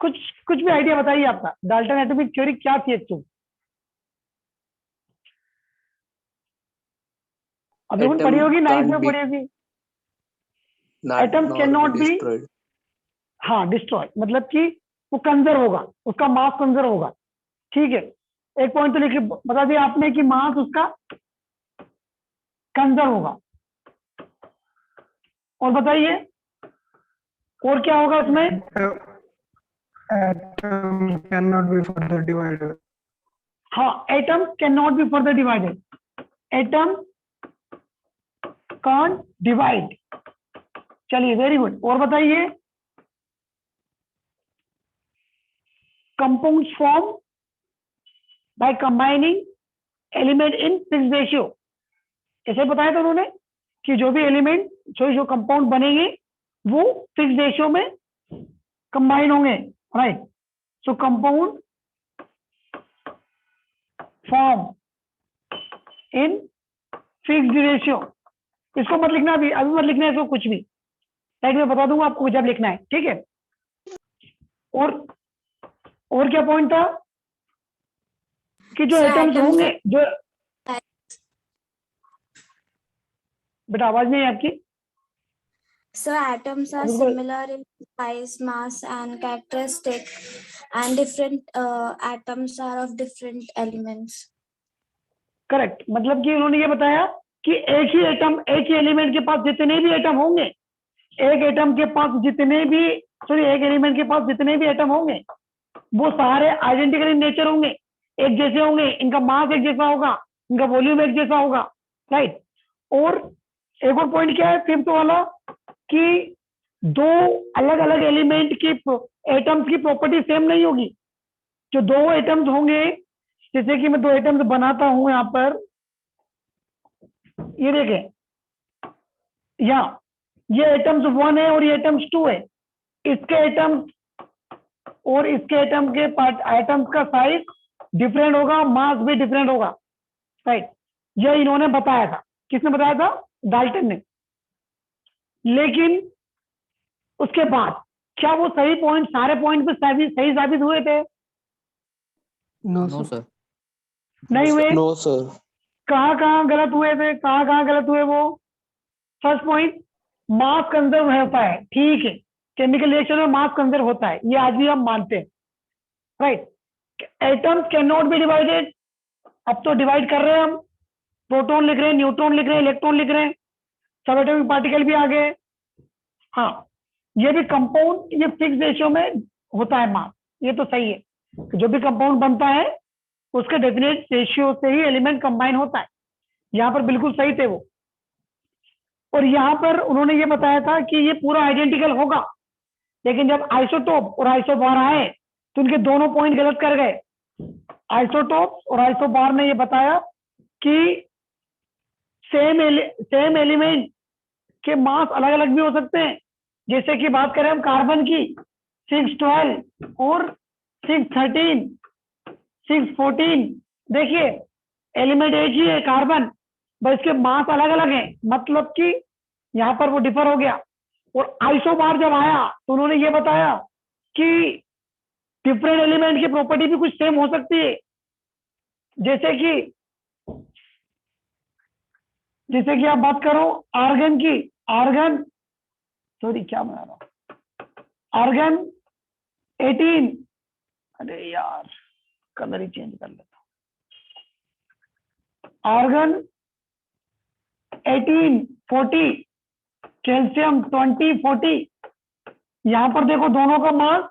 [SPEAKER 1] कुछ कुछ भी आइडिया बताइए आपका, डाल्टन एटॉमिक थ्योरी क्या थी एक्चुअली? अभी कौन पढ़ी होगी, नाइन्थ में पढ़ी होगी। एटम कैन नॉट बी, हाँ डिस्ट्रॉय, मतलब कि वो कंजर्व होगा, उसका मास कंजर्व होगा। ठीक है, एक पॉइंट तो लिख बता दिया आपने कि मास उसका कंजर्व होगा। और बताइए और क्या होगा उसमें?
[SPEAKER 6] Atom cannot be further divided.
[SPEAKER 1] हाँ, atom can not be further divided, atom can't divide. चलिए, वेरी गुड। और बताइए, compounds form by combining element in fixed ratio. ऐसे बताया था उन्होंने कि जो भी एलिमेंट, जो कंपाउंड बनेंगे वो फिक्स्ड रेशियो में कंबाइन होंगे, right. So compound form in fixed ratio, इसको मत लिखना अभी, अभी मत लिखना है इसको कुछ भी, साइड में बता दूंगा आपको जब लिखना है, ठीक है। और क्या पॉइंट था कि जो
[SPEAKER 3] So
[SPEAKER 1] एटम्स
[SPEAKER 3] atoms
[SPEAKER 1] होंगे, जो
[SPEAKER 3] are
[SPEAKER 1] बेटा आवाज नहीं है आपकी।
[SPEAKER 3] So atoms are
[SPEAKER 1] बिल्कुल।
[SPEAKER 3] similar in size, mass, and characteristic, and different atoms are of different elements.
[SPEAKER 1] Correct, मतलब कि उन्होंने ये बताया कि एक ही एटम, एक ही एलिमेंट के पास जितने भी एटम होंगे, एक एटम के पास जितने भी, सॉरी, एक एलिमेंट के पास जितने भी एटम होंगे वो सारे आइडेंटिकल इन नेचर होंगे, एक जैसे होंगे, इनका मास एक जैसा होगा, इनका वॉल्यूम एक जैसा होगा, राइट। और एक और पॉइंट क्या है, फिफ्थ वाला, कि दो अलग अलग एलिमेंट की एटम्स की प्रॉपर्टी सेम नहीं होगी। जो दो एटम्स होंगे, जैसे कि मैं दो एटम्स बनाता हूं यहां पर, ये देखें, यहाँ ये एटम्स 1 है और ये एटम्स 2 है, इसके एटम्स और इसके एटम के पार्ट एटम्स का साइज डिफरेंट होगा, मास भी डिफरेंट होगा, राइट। ये इन्होंने बताया था। किसने बताया था? डाल्टन ने। लेकिन उसके बाद क्या वो सही पॉइंट, सारे पॉइंट पे सही साबित हुए थे?
[SPEAKER 6] No,
[SPEAKER 7] No,
[SPEAKER 6] sir.
[SPEAKER 7] sir.
[SPEAKER 1] नहीं हुए।
[SPEAKER 4] No sir.
[SPEAKER 1] कहाँ कहाँ गलत हुए थे, कहाँ कहाँ गलत हुए वो? फर्स्ट पॉइंट, मास कंजर्व होता है, ठीक है, केमिकल रिएक्शन में मास कंजर्व होता है, ये आज भी हम मानते हैं, right. Atoms can not B divided, अब तो डिवाइड कर रहे हैं हम, प्रोटॉन लिख रहे हैं, न्यूट्रॉन लिख रहे हैं, इलेक्ट्रॉन लिख रहे हैं, सब एटॉमिक पार्टिकल भी आ गए। हाँ, ये भी कंपाउंड, ये फिक्स रेशियो में होता है मास, ये तो सही है कि जो भी कंपाउंड बनता है उसके डेफिनेट रेशियो से ही एलिमेंट कंबाइन होता है, यहाँ पर बिल्कुल सही थे वो। और यहाँ पर उन्होंने ये बताया था कि ये पूरा आइडेंटिकल होगा, लेकिन जब आइसोटोप और आइसोबार आए तो उनके दोनों पॉइंट गलत कर गए। आइसोटोप और आइसोबार ने ये बताया कि सेम एलिमेंट के मास अलग अलग भी हो सकते हैं। जैसे कि बात करें हम कार्बन की, 612 और 613, 614, देखिए एलिमेंट एक ही है कार्बन, बस इसके मास अलग अलग हैं, मतलब कि यहाँ पर वो डिफर हो गया। और आइसोबार जब आया तो उन्होंने ये बताया कि डिफरेंट एलिमेंट की प्रॉपर्टी भी कुछ सेम हो सकती है, जैसे कि आप बात करो आर्गन की, आर्गन, सॉरी क्या बना रहा हूं, आर्गन 18, अरे यार कलर ही चेंज कर लेता हूं, आर्गन 18, 40, कैल्शियम 20, 40, यहां पर देखो दोनों का मास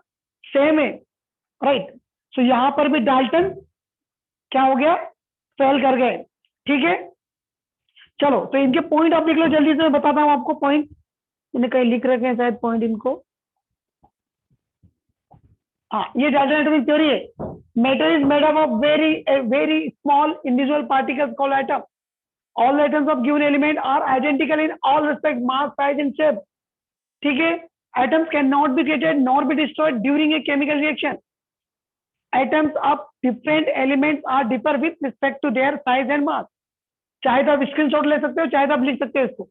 [SPEAKER 1] सेम है, राइट। सो यहां पर भी डाल्टन क्या हो गया, फेल कर गए, ठीक है। चलो, तो इनके पॉइंट आप लिख लो जल्दी से, मैं बताता हूं आपको पॉइंट, मैंने कहीं लिख रखे हैं शायद पॉइंट इनको। हाँ, ये डाल्टन एटॉमिक थ्योरी है। Matter is made up of very small individual particles called atom. All atoms of given element are identical in all respect, mass, size and shape. ठीक है, atoms can not be created nor be destroyed during a chemical reaction. Atoms of different elements are differ with respect to their size and mass. चाहे तो आप screenshot ले सकते हो, चाहे तो आप लिख सकते हो इसको।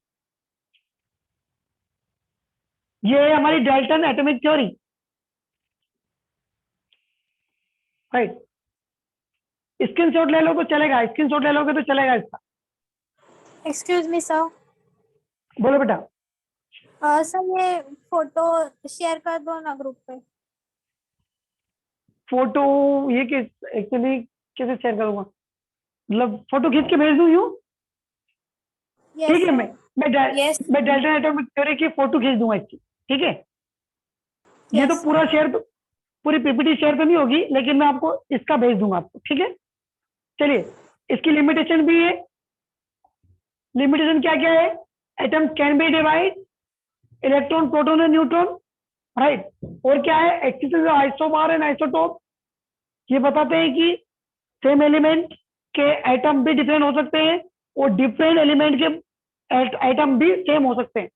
[SPEAKER 1] ये है हमारी Dalton atomic theory, right. Screenshot ले लो तो चलेगा, स्क्रीनशॉट ले लोगे तो चलेगा इसका।
[SPEAKER 3] Excuse me, sir.
[SPEAKER 1] बोलो बेटा।
[SPEAKER 3] सर ये फोटो शेयर कर दो ना ग्रुप पे।
[SPEAKER 1] फोटो ये किस एक्चुअली कैसे शेयर करूंगा, मतलब फोटो खींच के भेज दूं यूं?
[SPEAKER 3] Yes,
[SPEAKER 1] ठीक है,
[SPEAKER 3] sir. Yes.
[SPEAKER 1] मैं डाल्टन एटॉमिक थ्योरी की फोटो खींच दूंगा इसकी। ठीक है, ये तो
[SPEAKER 3] Yes,
[SPEAKER 1] पूरा शेयर तो पूरी पीपीटी शेयर तो नहीं होगी, लेकिन मैं आपको इसका भेज दूंगा आपको। ठीक है, चलिए, इसकी लिमिटेशन भी है। लिमिटेशन क्या क्या है? Atoms can be divide, electron, proton and neutron, right. और क्या है? Axis isobar and isotope. ये बताते हैं कि सेम एलिमेंट के एटम भी डिफरेंट हो सकते हैं और डिफरेंट एलिमेंट के एटम भी सेम हो सकते हैं।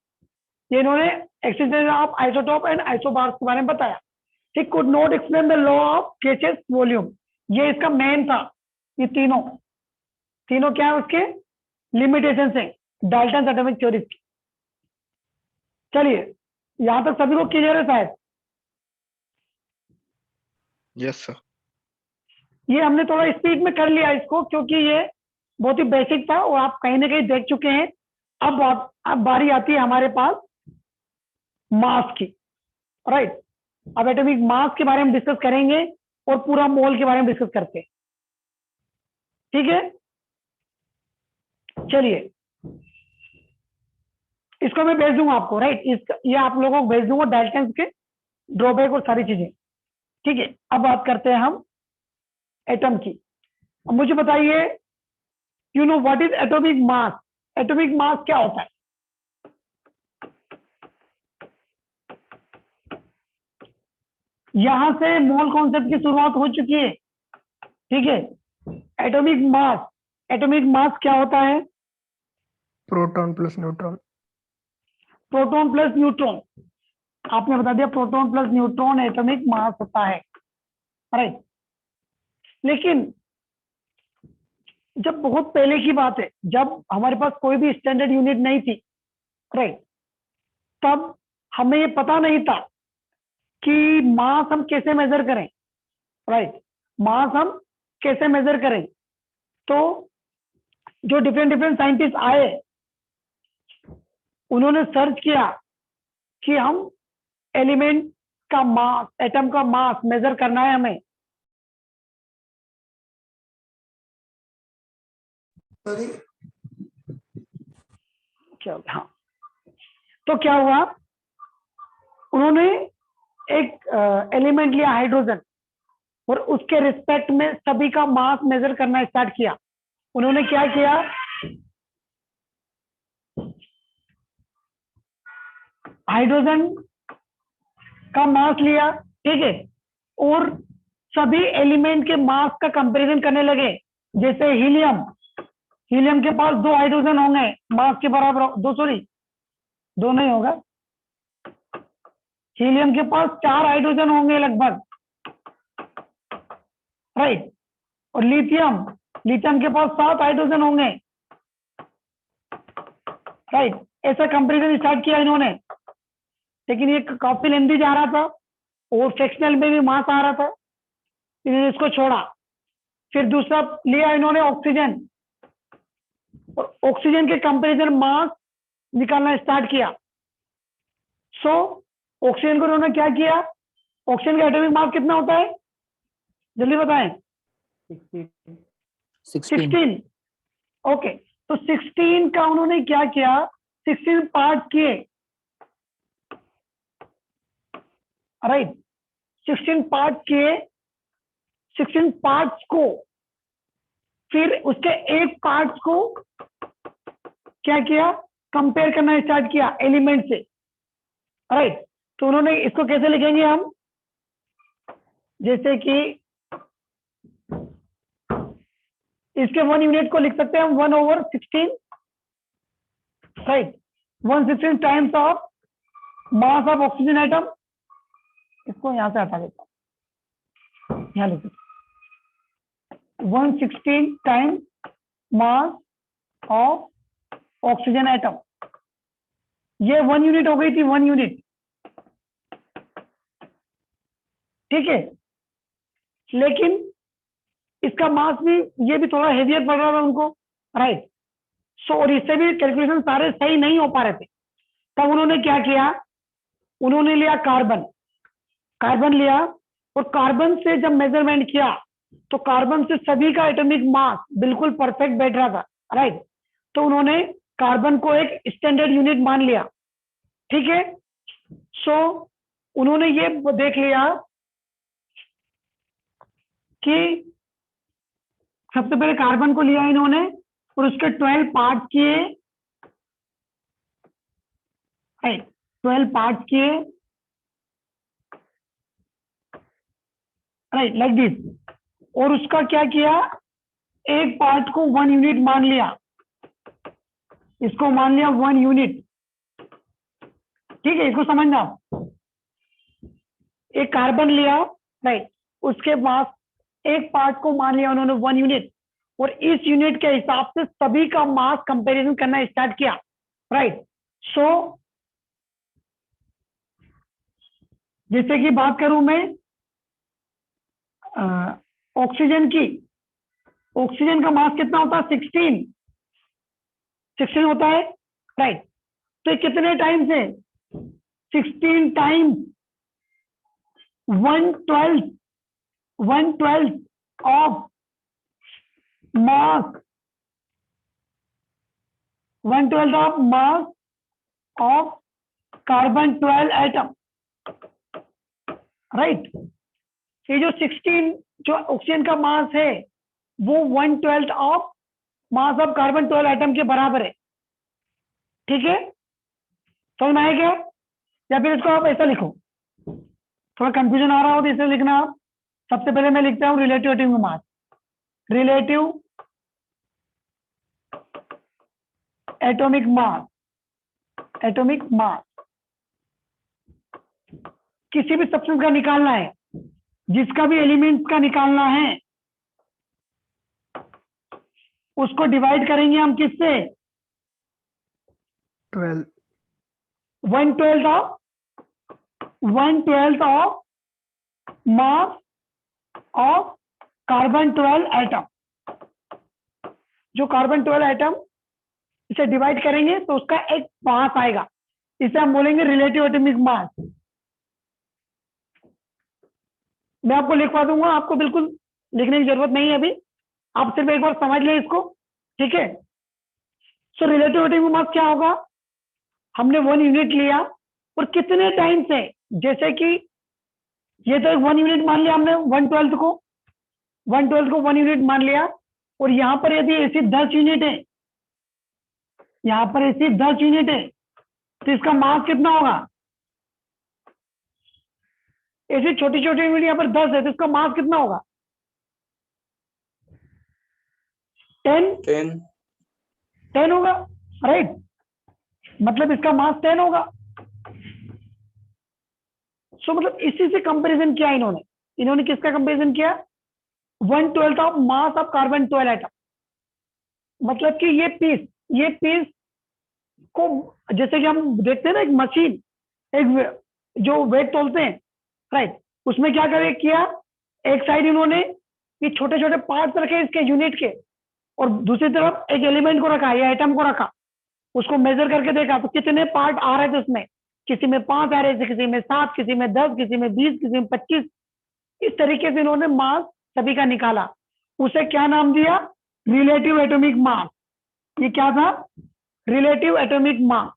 [SPEAKER 1] ये इन्होंने axis of isotope and isobar के बारे में बताया। He could not explain the law of gaseous volume। ये इसका मेन था। ये तीनों क्या है उसके लिमिटेशन है डाल्टन एटॉमिक थ्योरी की। चलिए, यहां तक सभी को क्लियर है शायद?
[SPEAKER 7] Yes sir.
[SPEAKER 1] ये हमने थोड़ा स्पीड में कर लिया इसको, क्योंकि ये बहुत ही बेसिक था और आप कहीं ना कहीं देख चुके हैं। अब बारी आती है हमारे पास मास की, राइट। अब एटॉमिक मास के बारे में डिस्कस करेंगे और पूरा मोल के बारे में डिस्कस करते हैं। ठीक है, चलिए, इसको मैं भेज दूंगा आपको, राइट। ये आप लोगों को भेज दूंगा, डाल्टन के ड्रॉबैक और सारी चीजें। ठीक है, अब बात करते हैं हम एटम की। अब मुझे बताइए, you know what is atomic mass? Atomic mass क्या होता है? यहां से मोल कॉन्सेप्ट की शुरुआत हो चुकी है। ठीक है, एटॉमिक मास क्या होता है?
[SPEAKER 6] Proton plus neutron.
[SPEAKER 1] Proton plus neutron. आपने बता दिया, proton plus neutron atomic mass होता है, राइट। लेकिन जब बहुत पहले की बात है, जब हमारे पास कोई भी स्टैंडर्ड यूनिट नहीं थी, राइट, तब हमें ये पता नहीं था कि मास हम कैसे मेजर करें, राइट। मास हम कैसे मेजर करें? तो जो डिफरेंट साइंटिस्ट आए, उन्होंने सर्च किया कि हम एलिमेंट का मास, एटम का मास मेजर करना है हमें। चलो, हाँ, तो क्या हुआ? उन्होंने एक एलिमेंट लिया हाइड्रोजन, और उसके रिस्पेक्ट में सभी का मास मेजर करना स्टार्ट किया। उन्होंने क्या किया? हाइड्रोजन का मास लिया, ठीक है, और सभी एलिमेंट के मास का कंपैरिजन करने लगे। जैसे हीलियम के पास 2 हाइड्रोजन होंगे मास के बराबर, दो नहीं होगा। हीलियम के पास 4 हाइड्रोजन होंगे लगभग, राइट। और लिथियम के पास 7 हाइड्रोजन होंगे, राइट। ऐसा कंपैरिजन स्टार्ट किया इन्होंने, लेकिन ये काफी लेंदी जा रहा था और फ्रैक्शनल में भी मास आ रहा था, इन्होंने इसको छोड़ा। फिर दूसरा लिया इन्होंने ऑक्सीजन, और ऑक्सीजन के कंपैरिजन मास निकालना स्टार्ट किया। सो ऑक्सीजन को उन्होंने क्या किया? ऑक्सीजन का एटॉमिक मास कितना होता है, जल्दी बताएं? 16। ओके, तो 16 का उन्होंने क्या किया? 16 पार्ट किए, राइट। 16 पार्ट किए, 16 पार्ट्स को, फिर उसके एक पार्ट्स को क्या किया? कंपेयर करना स्टार्ट किया एलिमेंट से, राइट। तो उन्होंने इसको कैसे लिखेंगे हम? जैसे कि इसके 1 यूनिट को लिख सकते हैं हम 1/16, right. 1/16 times of mass of oxygen atom. इसको यहां से हटा देता हूं, यहां लिख 1/16 times mass of oxygen atom. ये 1 यूनिट हो गई थी, 1 यूनिट, ठीक है। लेकिन इसका मास भी, ये भी थोड़ा हेवियर पड़ रहा था उनको, राइट। सो और इससे भी कैलकुलेशन सारे सही नहीं हो पा रहे थे। तब उन्होंने क्या किया, उन्होंने लिया कार्बन लिया, और कार्बन से जब मेजरमेंट किया तो कार्बन से सभी का एटॉमिक मास बिल्कुल परफेक्ट बैठ रहा था, राइट। तो उन्होंने कार्बन को एक स्टैंडर्ड यूनिट मान लिया, ठीक है। सो उन्होंने ये देख लिया कि सबसे पहले कार्बन को लिया इन्होंने और उसके 12 पार्ट किए, 12 पार्ट किए, राइट, लाइक दिस। और उसका क्या किया, एक पार्ट को 1 यूनिट मान लिया, इसको मान लिया 1 यूनिट, ठीक है। इसको समझना, एक कार्बन लिया, राइट, उसके बाद एक पार्ट को मान लिया उन्होंने 1 यूनिट, और इस यूनिट के हिसाब से सभी का मास कंपैरिजन करना स्टार्ट किया, राइट। सो जैसे कि बात करूं मैं ऑक्सीजन की, ऑक्सीजन का मास कितना होता है, 16 होता है, राइट। तो ये कितने टाइम्स है, 16 times 1/12 of mass, 1/12 of mass of carbon 12 atom, right. ये जो 16 जो ऑक्सीजन का मास है वो 1/12 of mass of carbon 12 atom के बराबर है, ठीक है। समझ में आया क्या, या फिर इसको आप ऐसा लिखो, थोड़ा कंफ्यूजन आ रहा हो तो इसे लिखना आप। सबसे पहले मैं लिखता हूं relative atomic mass, relative atomic mass, atomic mass किसी भी सब्सटेंस का निकालना है, जिसका भी एलिमेंट्स का निकालना है, उसको डिवाइड करेंगे हम किससे,
[SPEAKER 6] 12
[SPEAKER 1] 1/12 of mass of carbon 12 atom. जो कार्बन 12 एटम, इसे डिवाइड करेंगे तो उसका एक मास आएगा, इसे हम बोलेंगे रिलेटिव एटॉमिक मास। मैं आपको लिखवा दूंगा, आपको बिल्कुल लिखने की जरूरत नहीं है अभी, आप सिर्फ एक बार समझ लें इसको, ठीक है। सो रिलेटिव एटॉमिक मास क्या होगा, हमने 1 यूनिट लिया और कितने टाइम से, जैसे कि ये तो 1 यूनिट मान लिया हमने, 1/12 को 1 यूनिट मान लिया, और यहां पर यदि ऐसी 10 यूनिट है, यहां पर ऐसी 10 यूनिट है, तो इसका मास कितना होगा, ऐसी छोटी छोटी यूनिट यहाँ पर 10 है, तो इसका मास कितना होगा, 10 होगा, राइट। मतलब इसका मास 10 होगा। सो मतलब इसी से कंपैरिजन किया इन्होंने किसका कंपैरिजन किया, 1/12 of mass of carbon 12 atom. मतलब कि ये पीस को, जैसे कि हम देखते हैं ना एक मशीन, एक जो वेट तोलते हैं, राइट, उसमें क्या किया, एक साइड इन्होंने ये छोटे छोटे पार्ट्स रखे इसके यूनिट के, और दूसरी तरफ एक एलिमेंट को रखा या एटम को रखा, उसको मेजर करके देखा तो कितने पार्ट आ रहे थे उसमें, किसी में 5 आ रहे थे, किसी में 7, किसी में 10, किसी में 20, किसी में 25। इस तरीके से इन्होंने मास सभी का निकाला, उसे क्या नाम दिया, रिलेटिव एटॉमिक मास। ये क्या था, रिलेटिव एटॉमिक मास।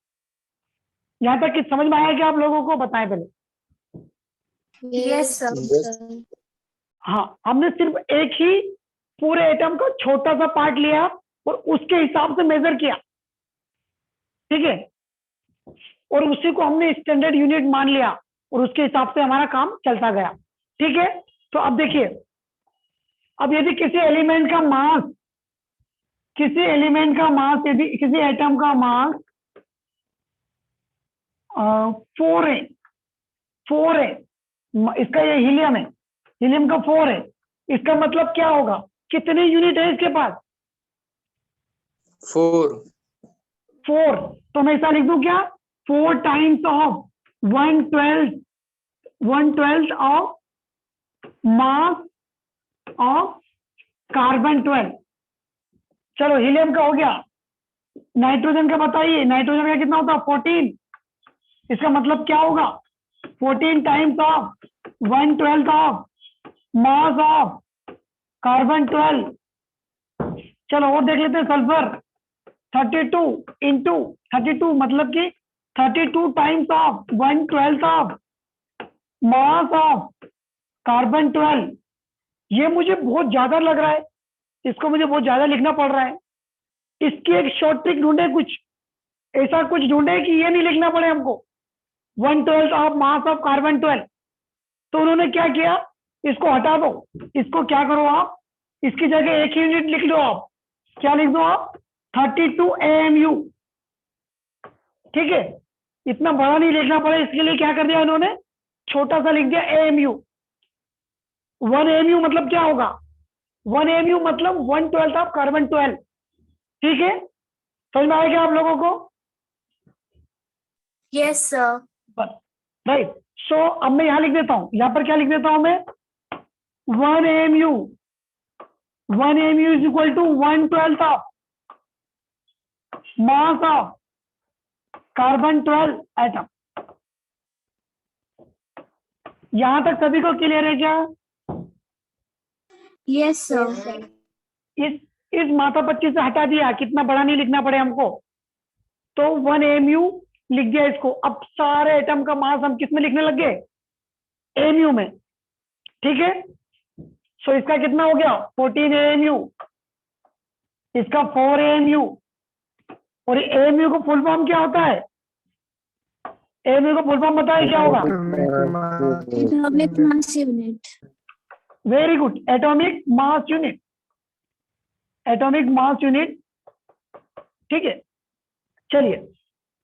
[SPEAKER 1] यहां तक कि समझ में आया क्या आप लोगों को, बताएं पहले।
[SPEAKER 3] Yes, sir.
[SPEAKER 4] Yes.
[SPEAKER 1] हाँ, हमने सिर्फ एक ही पूरे एटम का छोटा सा पार्ट लिया और उसके हिसाब से मेजर किया, ठीक है, और उसी को हमने स्टैंडर्ड यूनिट मान लिया और उसके हिसाब से हमारा काम चलता गया, ठीक है। तो अब देखिए, अब यदि किसी एलिमेंट का मास, यदि किसी एटम का मास 4 है, इसका ये हीलियम है, हीलियम का 4 है, इसका मतलब क्या होगा, कितने यूनिट है इसके पास? 4। तो मैं ऐसा लिख दूं क्या, 4 times of 1/12 of mass of carbon 12। चलो हीलियम का हो गया, नाइट्रोजन का बताइए, नाइट्रोजन का कितना होता है? 14। इसका मतलब क्या होगा, 14 times of 1/12 of mass of carbon 12। चलो और देख लेते हैं, सल्फर 32 इंटू 32 मतलब कि 32 times of 1/12 of mass of carbon 12। ये मुझे बहुत ज्यादा लग रहा है, इसको मुझे बहुत ज्यादा लिखना पड़ रहा है। इसकी एक शॉर्ट ट्रिक ढूंढे, कुछ ऐसा कुछ ढूंढे कि ये नहीं लिखना पड़े हमको 1/12 ऑफ मास ऑफ कार्बन 12। तो उन्होंने क्या किया, इसको हटा दो, इसको क्या करो आप, इसकी जगह एक यूनिट लिख लो आप, क्या लिख दो आप, 32 AMU। ठीक है, इतना बड़ा नहीं लिखना पड़ा, इसके लिए क्या कर दिया उन्होंने, छोटा सा लिख दिया AMU। 1 AMU मतलब क्या होगा, 1 AMU मतलब 1/12 ऑफ कार्बन 12। ठीक है, समझ में आएगा आप लोगों को?
[SPEAKER 3] Yes, sir.
[SPEAKER 1] राइट। सो अब मैं यहां लिख देता हूं, यहां पर क्या लिख देता हूं मैं, 1 AMU is equal to 1/12 of mass of carbon 12 atom. यहां तक सभी को क्लियर है क्या?
[SPEAKER 3] Yes, sir.
[SPEAKER 1] इस माथा पच्ची से हटा दिया, कितना बड़ा नहीं लिखना पड़े हमको, तो 1 AMU लिख दिया इसको। अब सारे एटम का मास हम किस में लिखने लग गए, AMU में। ठीक है, सो इसका कितना हो गया, 14 AMU, इसका 4 AMU, और AMU को फुल फॉर्म क्या होता है, AMU को फुल फॉर्म बताइए क्या होगा?
[SPEAKER 3] Atomic mass unit.
[SPEAKER 1] Very good, atomic mass unit, atomic mass unit. ठीक है, चलिए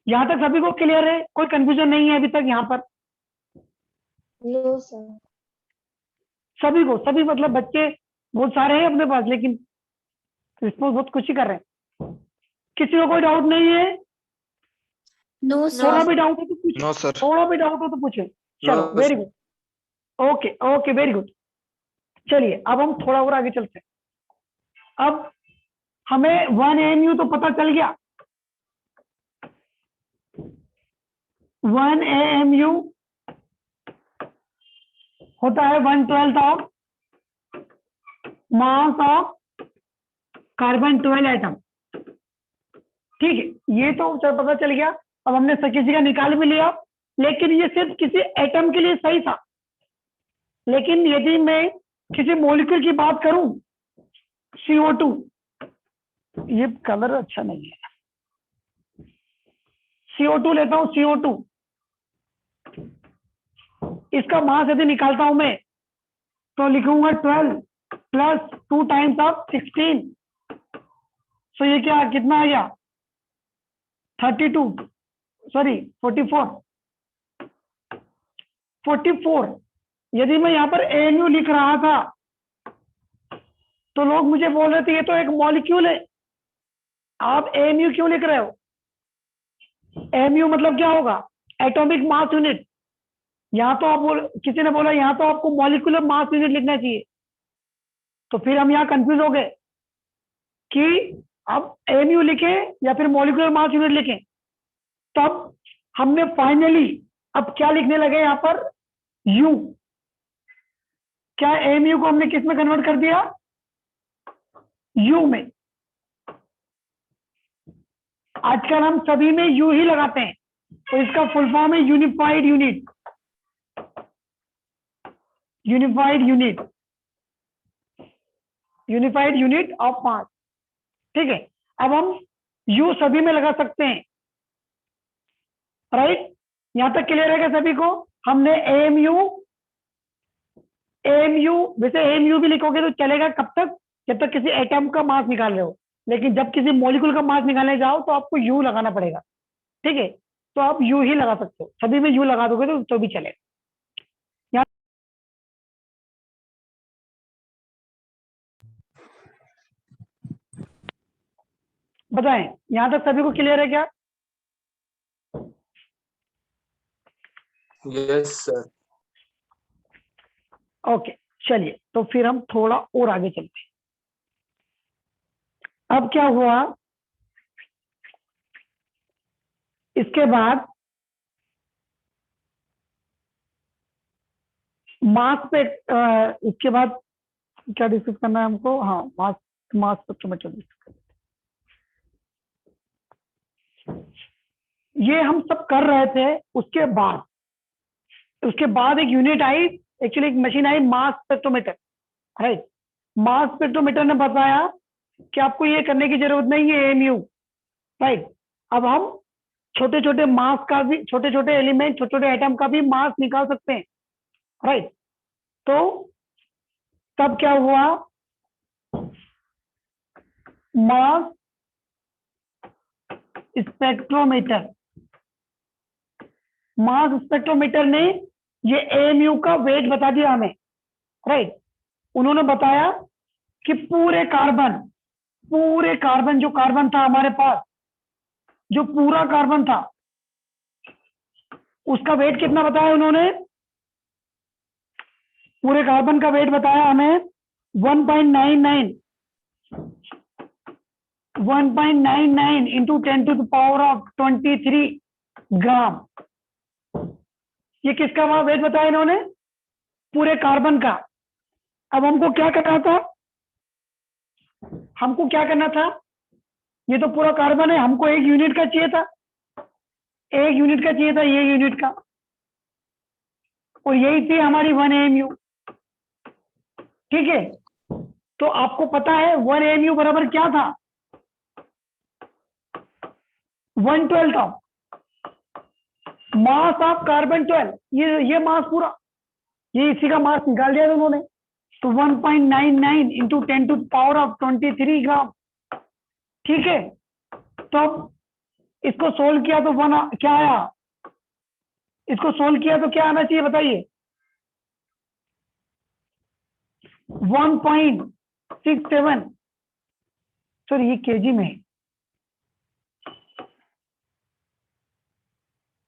[SPEAKER 1] यहां तक सभी को क्लियर है, कोई कंफ्यूजन नहीं है अभी तक यहाँ पर?
[SPEAKER 3] No, sir.
[SPEAKER 1] सभी को, सभी मतलब बच्चे बहुत सारे हैं अपने पास, लेकिन रिस्पॉन्स बहुत कुछ ही कर रहे हैं। किसी को कोई डाउट नहीं है?
[SPEAKER 3] No,
[SPEAKER 1] थोड़ा
[SPEAKER 3] sir.
[SPEAKER 1] भी डाउट हो तो पूछे,
[SPEAKER 5] No, sir.
[SPEAKER 1] थोड़ा भी डाउट हो तो पूछे। चलो very good, okay okay very good. चलिए अब हम थोड़ा और आगे चलते हैं। अब हमें 1 AMU तो पता चल गया, 1 AMU होता है 1/12 of mass of carbon 12 atom. ठीक है, ये तो पता चल गया। अब हमने किसी का निकाल भी लिया, लेकिन ये सिर्फ किसी एटम के लिए सही था। लेकिन यदि मैं किसी मॉलिक्यूल की बात करूं, CO2, ये कलर अच्छा नहीं है, CO2 लेता हूं, CO2, इसका मास यदि निकालता हूं मैं, तो लिखूंगा 12 प्लस 2 टाइम्स ऑफ 16। सो ये क्या, कितना आ गया, 32, सॉरी 44। यदि मैं यहाँ पर AMU लिख रहा था, तो लोग मुझे बोल रहे थे ये तो एक मॉलिक्यूल है, आप AMU क्यों लिख रहे हो? AMU मतलब क्या होगा, एटॉमिक मास यूनिट। यहाँ तो आप किसी ने बोला यहाँ तो आपको मॉलिक्यूलर मास यूनिट लिखना चाहिए, तो फिर हम यहाँ कंफ्यूज हो गए कि अब AMU लिखें या फिर मॉलिक्यूलर मास यूनिट लिखें। तब हमने फाइनली अब क्या लिखने लगे यहाँ पर, U। क्या AMU को हमने किस में कन्वर्ट कर दिया, U में। आजकल हम सभी में U ही लगाते हैं, तो इसका फुल फॉर्म है unified unit, unified unit of mass. ठीक है, अब हम U सभी में लगा सकते हैं, राइट? यहां तक क्लियर है क्या सभी को? हमने AMU एएमयू, वैसे एएमयू भी लिखोगे तो चलेगा कब तक, जब तक किसी एटम का मास निकाल रहे हो, लेकिन जब किसी मॉलिक्यूल का मास निकालने जाओ तो आपको यू लगाना पड़ेगा, ठीक है। तो आप यू ही लगा सकते हो, सभी में यू लगा दोगे तो भी चलेगा। बताएं, यहां तक सभी को क्लियर है क्या?
[SPEAKER 4] Yes sir.
[SPEAKER 1] ओके, चलिए तो फिर हम थोड़ा और आगे चलते हैं। अब क्या हुआ, इसके बाद मास पे इसके बाद क्या डिस्कस करना है हमको? हाँ, मास मास स्पेक्ट्रोमीटर डिस्कस करना है। ये हम सब कर रहे थे, उसके बाद एक यूनिट आई, एक्चुअली एक मशीन आई, mass spectrometer, right. Mass spectrometer ने बताया कि आपको ये करने की जरूरत नहीं है एएमयू, राइट। अब हम छोटे छोटे मास का भी, छोटे छोटे एलिमेंट, छोटे छोटे एटम का भी मास निकाल सकते हैं, राइट। तो तब क्या हुआ, मास स्पेक्ट्रोमीटर, मास स्पेक्ट्रोमीटर ने ये एएमयू का वेट बता दिया हमें, राइट। उन्होंने बताया कि पूरे कार्बन जो कार्बन था हमारे पास, जो पूरा कार्बन था, उसका वेट कितना बताया उन्होंने? पूरे कार्बन का वेट बताया हमें 1.99 इंटू 10⁻23 ग्राम। ये किसका वेट बताया इन्होंने? पूरे कार्बन का। अब हमको क्या करना था, ये तो पूरा कार्बन है, हमको एक यूनिट का चाहिए था, ये यूनिट का, और यही थी हमारी 1 AMU, ठीक है। तो आपको पता है 1 AMU बराबर क्या था? 1/12 ऑफ मास ऑफ कार्बन 12। ये मास पूरा, ये इसी का मास निकाल दिया था उन्होंने। तो 1.99 इंटू 10⁻23 ग्राम, ठीक है। तो इसको सोल्व किया तो क्या आया? इसको सोल्व किया तो क्या आना चाहिए बताइए? 1.67, सर ये केजी में है,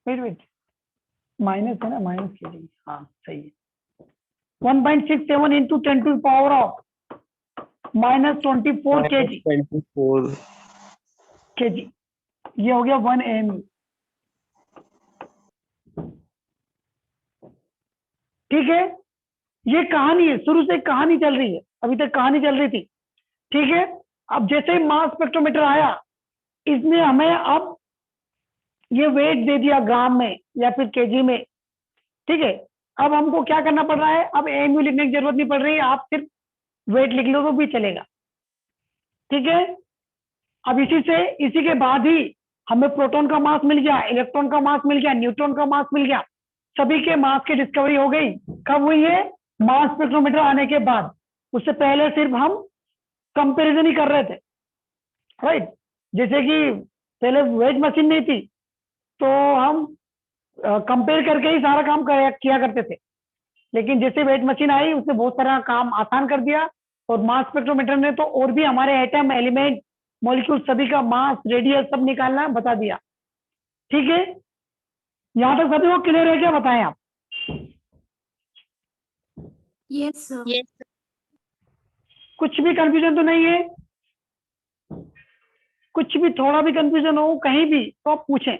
[SPEAKER 1] वेट माइनस है ना, माइनस केजी, हाँ सही है। 1.67 इंटू 10⁻⁻24 केजी,
[SPEAKER 4] 24।
[SPEAKER 1] केजी, ये हो गया 1 AMU, ठीक है। ये कहानी है, शुरू से कहानी चल रही है, अभी तक कहानी चल रही थी, ठीक है। अब जैसे ही मास स्पेक्ट्रोमीटर आया, इसने हमें अब ये वेट दे दिया ग्राम में या फिर केजी में, ठीक है। अब हमको क्या करना पड़ रहा है, अब एएमयू लिखने की जरूरत नहीं पड़ रही, आप सिर्फ वेट लिख लो तो भी चलेगा, ठीक है। अब इसी के बाद ही हमें प्रोटॉन का मास मिल गया, इलेक्ट्रॉन का मास मिल गया, न्यूट्रॉन का मास मिल गया, सभी के मास की डिस्कवरी हो गई। कब हुई है? मास स्पेक्ट्रोमीटर आने के बाद। उससे पहले सिर्फ हम कंपैरिजन ही कर रहे थे, राइट। जैसे कि पहले वेट मशीन नहीं थी तो हम कंपेयर करके ही सारा काम किया करते थे, लेकिन जैसे वेट मशीन आई उसने बहुत सारा काम आसान कर दिया, और मास स्पेक्ट्रोमीटर ने तो और भी हमारे एटम, एलिमेंट, मॉलिक्यूल सभी का मास, रेडियस सब निकालना बता दिया, ठीक है। यहां तक सभी को क्लियर है क्या? बताएं आप।
[SPEAKER 3] Yes, sir.
[SPEAKER 1] कुछ भी कंफ्यूजन तो नहीं है? कुछ भी थोड़ा भी कंफ्यूजन हो कहीं भी तो आप पूछें,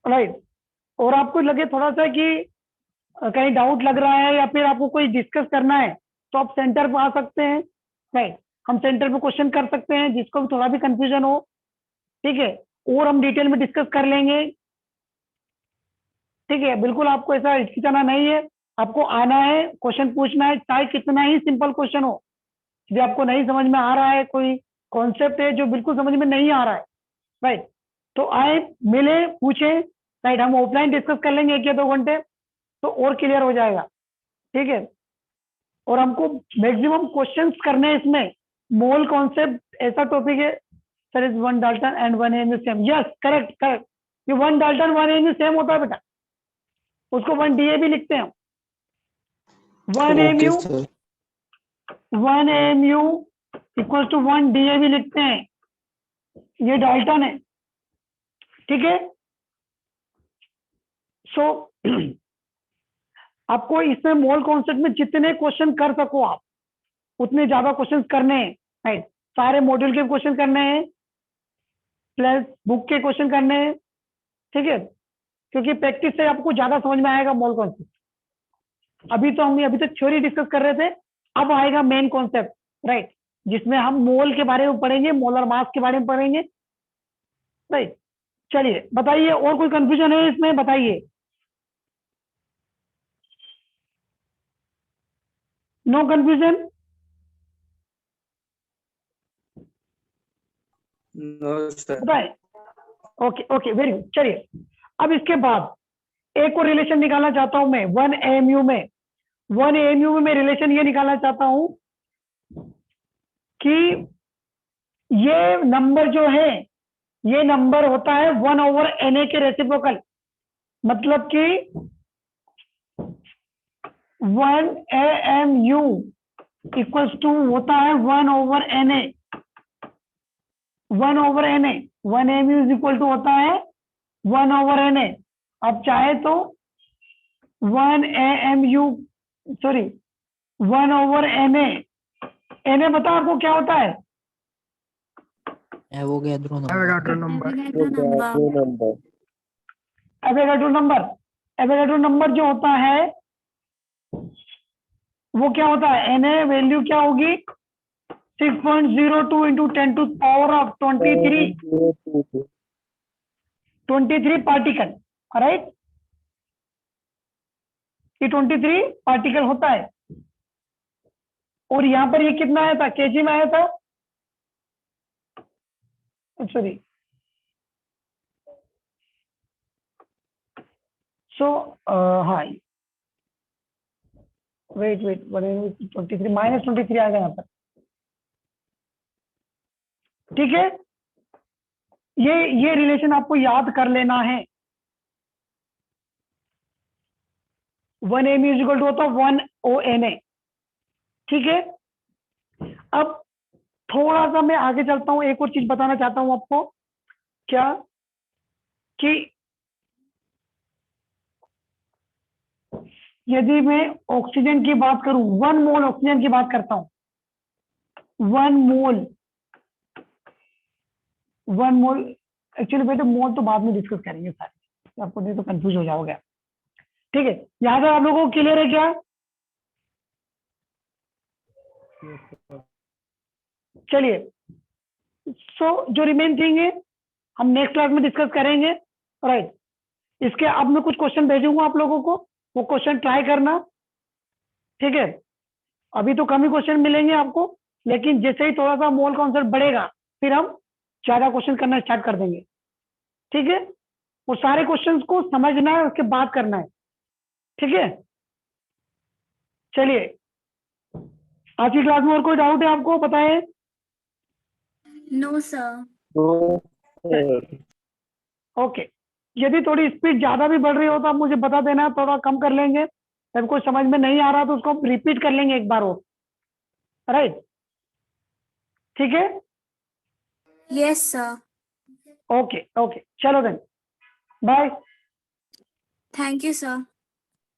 [SPEAKER 1] राइट। और आपको लगे थोड़ा सा कि कहीं डाउट लग रहा है या फिर आपको कोई डिस्कस करना है तो आप सेंटर पर आ सकते हैं, राइट। हम सेंटर पे क्वेश्चन कर सकते हैं, जिसको भी थोड़ा भी कंफ्यूजन हो, ठीक है, और हम डिटेल में डिस्कस कर लेंगे, ठीक है। बिल्कुल आपको ऐसा हिचकिचाना नहीं है, आपको आना है, क्वेश्चन पूछना है, चाहे कितना ही सिंपल क्वेश्चन हो। यदि आपको नहीं समझ में आ रहा है, कोई कॉन्सेप्ट है जो बिल्कुल समझ में नहीं आ रहा है, राइट, तो आए, मिले, पूछे, राइट। हम ऑफलाइन डिस्कस कर लेंगे 1 या 2 घंटे, तो और क्लियर हो जाएगा, ठीक है। और हमको मैक्सिमम क्वेश्चंस करने हैं इसमें। मोल कॉन्सेप्ट ऐसा टॉपिक है sir, is 1 Dalton and 1 AMU same, yes correct correct. ये 1 डाल्टन 1 AMU सेम होता है बेटा, उसको 1 DA भी लिखते हैं। 1
[SPEAKER 4] okay
[SPEAKER 1] AMU
[SPEAKER 4] sir.
[SPEAKER 1] 1 AMU equal to 1 DA भी लिखते हैं, ये डाल्टन है, ठीक है। सो आपको इसमें मोल कॉन्सेप्ट में जितने क्वेश्चन कर सको आप उतने ज्यादा क्वेश्चन करने हैं, राइट। सारे मॉड्यूल के क्वेश्चन करने हैं प्लस बुक के क्वेश्चन करने हैं, ठीक है, क्योंकि प्रैक्टिस से आपको ज्यादा समझ में आएगा मोल कॉन्सेप्ट। अभी तक थ्योरी डिस्कस कर रहे थे, अब आएगा मेन कॉन्सेप्ट, राइट, जिसमें हम मोल के बारे में पढ़ेंगे, मोलर मास के बारे में पढ़ेंगे, राइट। चलिए बताइए, और कोई कंफ्यूजन है इसमें, बताइए। No confusion?
[SPEAKER 5] No, sir.
[SPEAKER 1] बताए? Okay okay, very good. चलिए अब इसके बाद एक और रिलेशन निकालना चाहता हूं मैं 1 AMU में। 1 AMU में मैं रिलेशन ये निकालना चाहता हूं कि ये नंबर जो है, ये नंबर होता है 1/NA के रेसिप्रोकल, मतलब कि 1 AMU इक्वल्स टू होता है 1/NA। 1/NA 1 AMU is equal to होता है 1/NA। आप चाहे तो 1 AMU सॉरी 1/NA। NA बता आपको क्या होता है?
[SPEAKER 6] Avogadro number.
[SPEAKER 3] Avogadro number.
[SPEAKER 4] Number.
[SPEAKER 1] Avogadro number. Avogadro number जो होता है वो क्या होता है? NA वैल्यू क्या होगी? 6.02 into 10 to power of 23 particle, right. ये 23 पार्टिकल होता है। और यहां पर ये कितना आया था? केजी में आया था, सॉरी। सो हाँ, वेट 23 -23 आ गया यहाँ पर, ठीक है। ये रिलेशन आपको याद कर लेना है। 1 AMU इक्वल टू होता है 1 ONA, ठीक है। अब थोड़ा सा मैं आगे चलता हूं, एक और चीज बताना चाहता हूं आपको, क्या कि यदि मैं ऑक्सीजन की बात करूं, 1 मोल ऑक्सीजन की बात करता हूं, 1 मोल एक्चुअली बेटे मोल तो बाद में डिस्कस करेंगे सारे, आपको नहीं तो कंफ्यूज हो जाओगे, ठीक है। यहां तक आप लोगों को क्लियर है क्या? चलिए, सो जो रिमेन थिंग है हम नेक्स्ट क्लास में डिस्कस करेंगे, राइट। इसके अब मैं कुछ क्वेश्चन भेजूंगा आप लोगों को, वो क्वेश्चन ट्राई करना, ठीक है। अभी तो कम ही क्वेश्चन मिलेंगे आपको, लेकिन जैसे ही थोड़ा सा मोल कॉन्सेप्ट बढ़ेगा फिर हम ज्यादा क्वेश्चन करना स्टार्ट कर देंगे, ठीक है। वो सारे क्वेश्चंस को समझना है, उसके बाद करना है, ठीक है। चलिए, आज की क्लास में और कोई डाउट है आपको? बताएं।
[SPEAKER 3] No, sir.
[SPEAKER 1] ओके, यदि थोड़ी स्पीड ज्यादा भी बढ़ रही हो तो आप मुझे बता देना, थोड़ा कम कर लेंगे। जब कोई समझ में नहीं आ रहा तो उसको हम रिपीट कर लेंगे एक बार और, राइट, ठीक है।
[SPEAKER 3] Yes, sir.
[SPEAKER 1] ओके ओके, चलो then, bye.
[SPEAKER 3] Thank you, sir.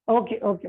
[SPEAKER 1] Okay okay.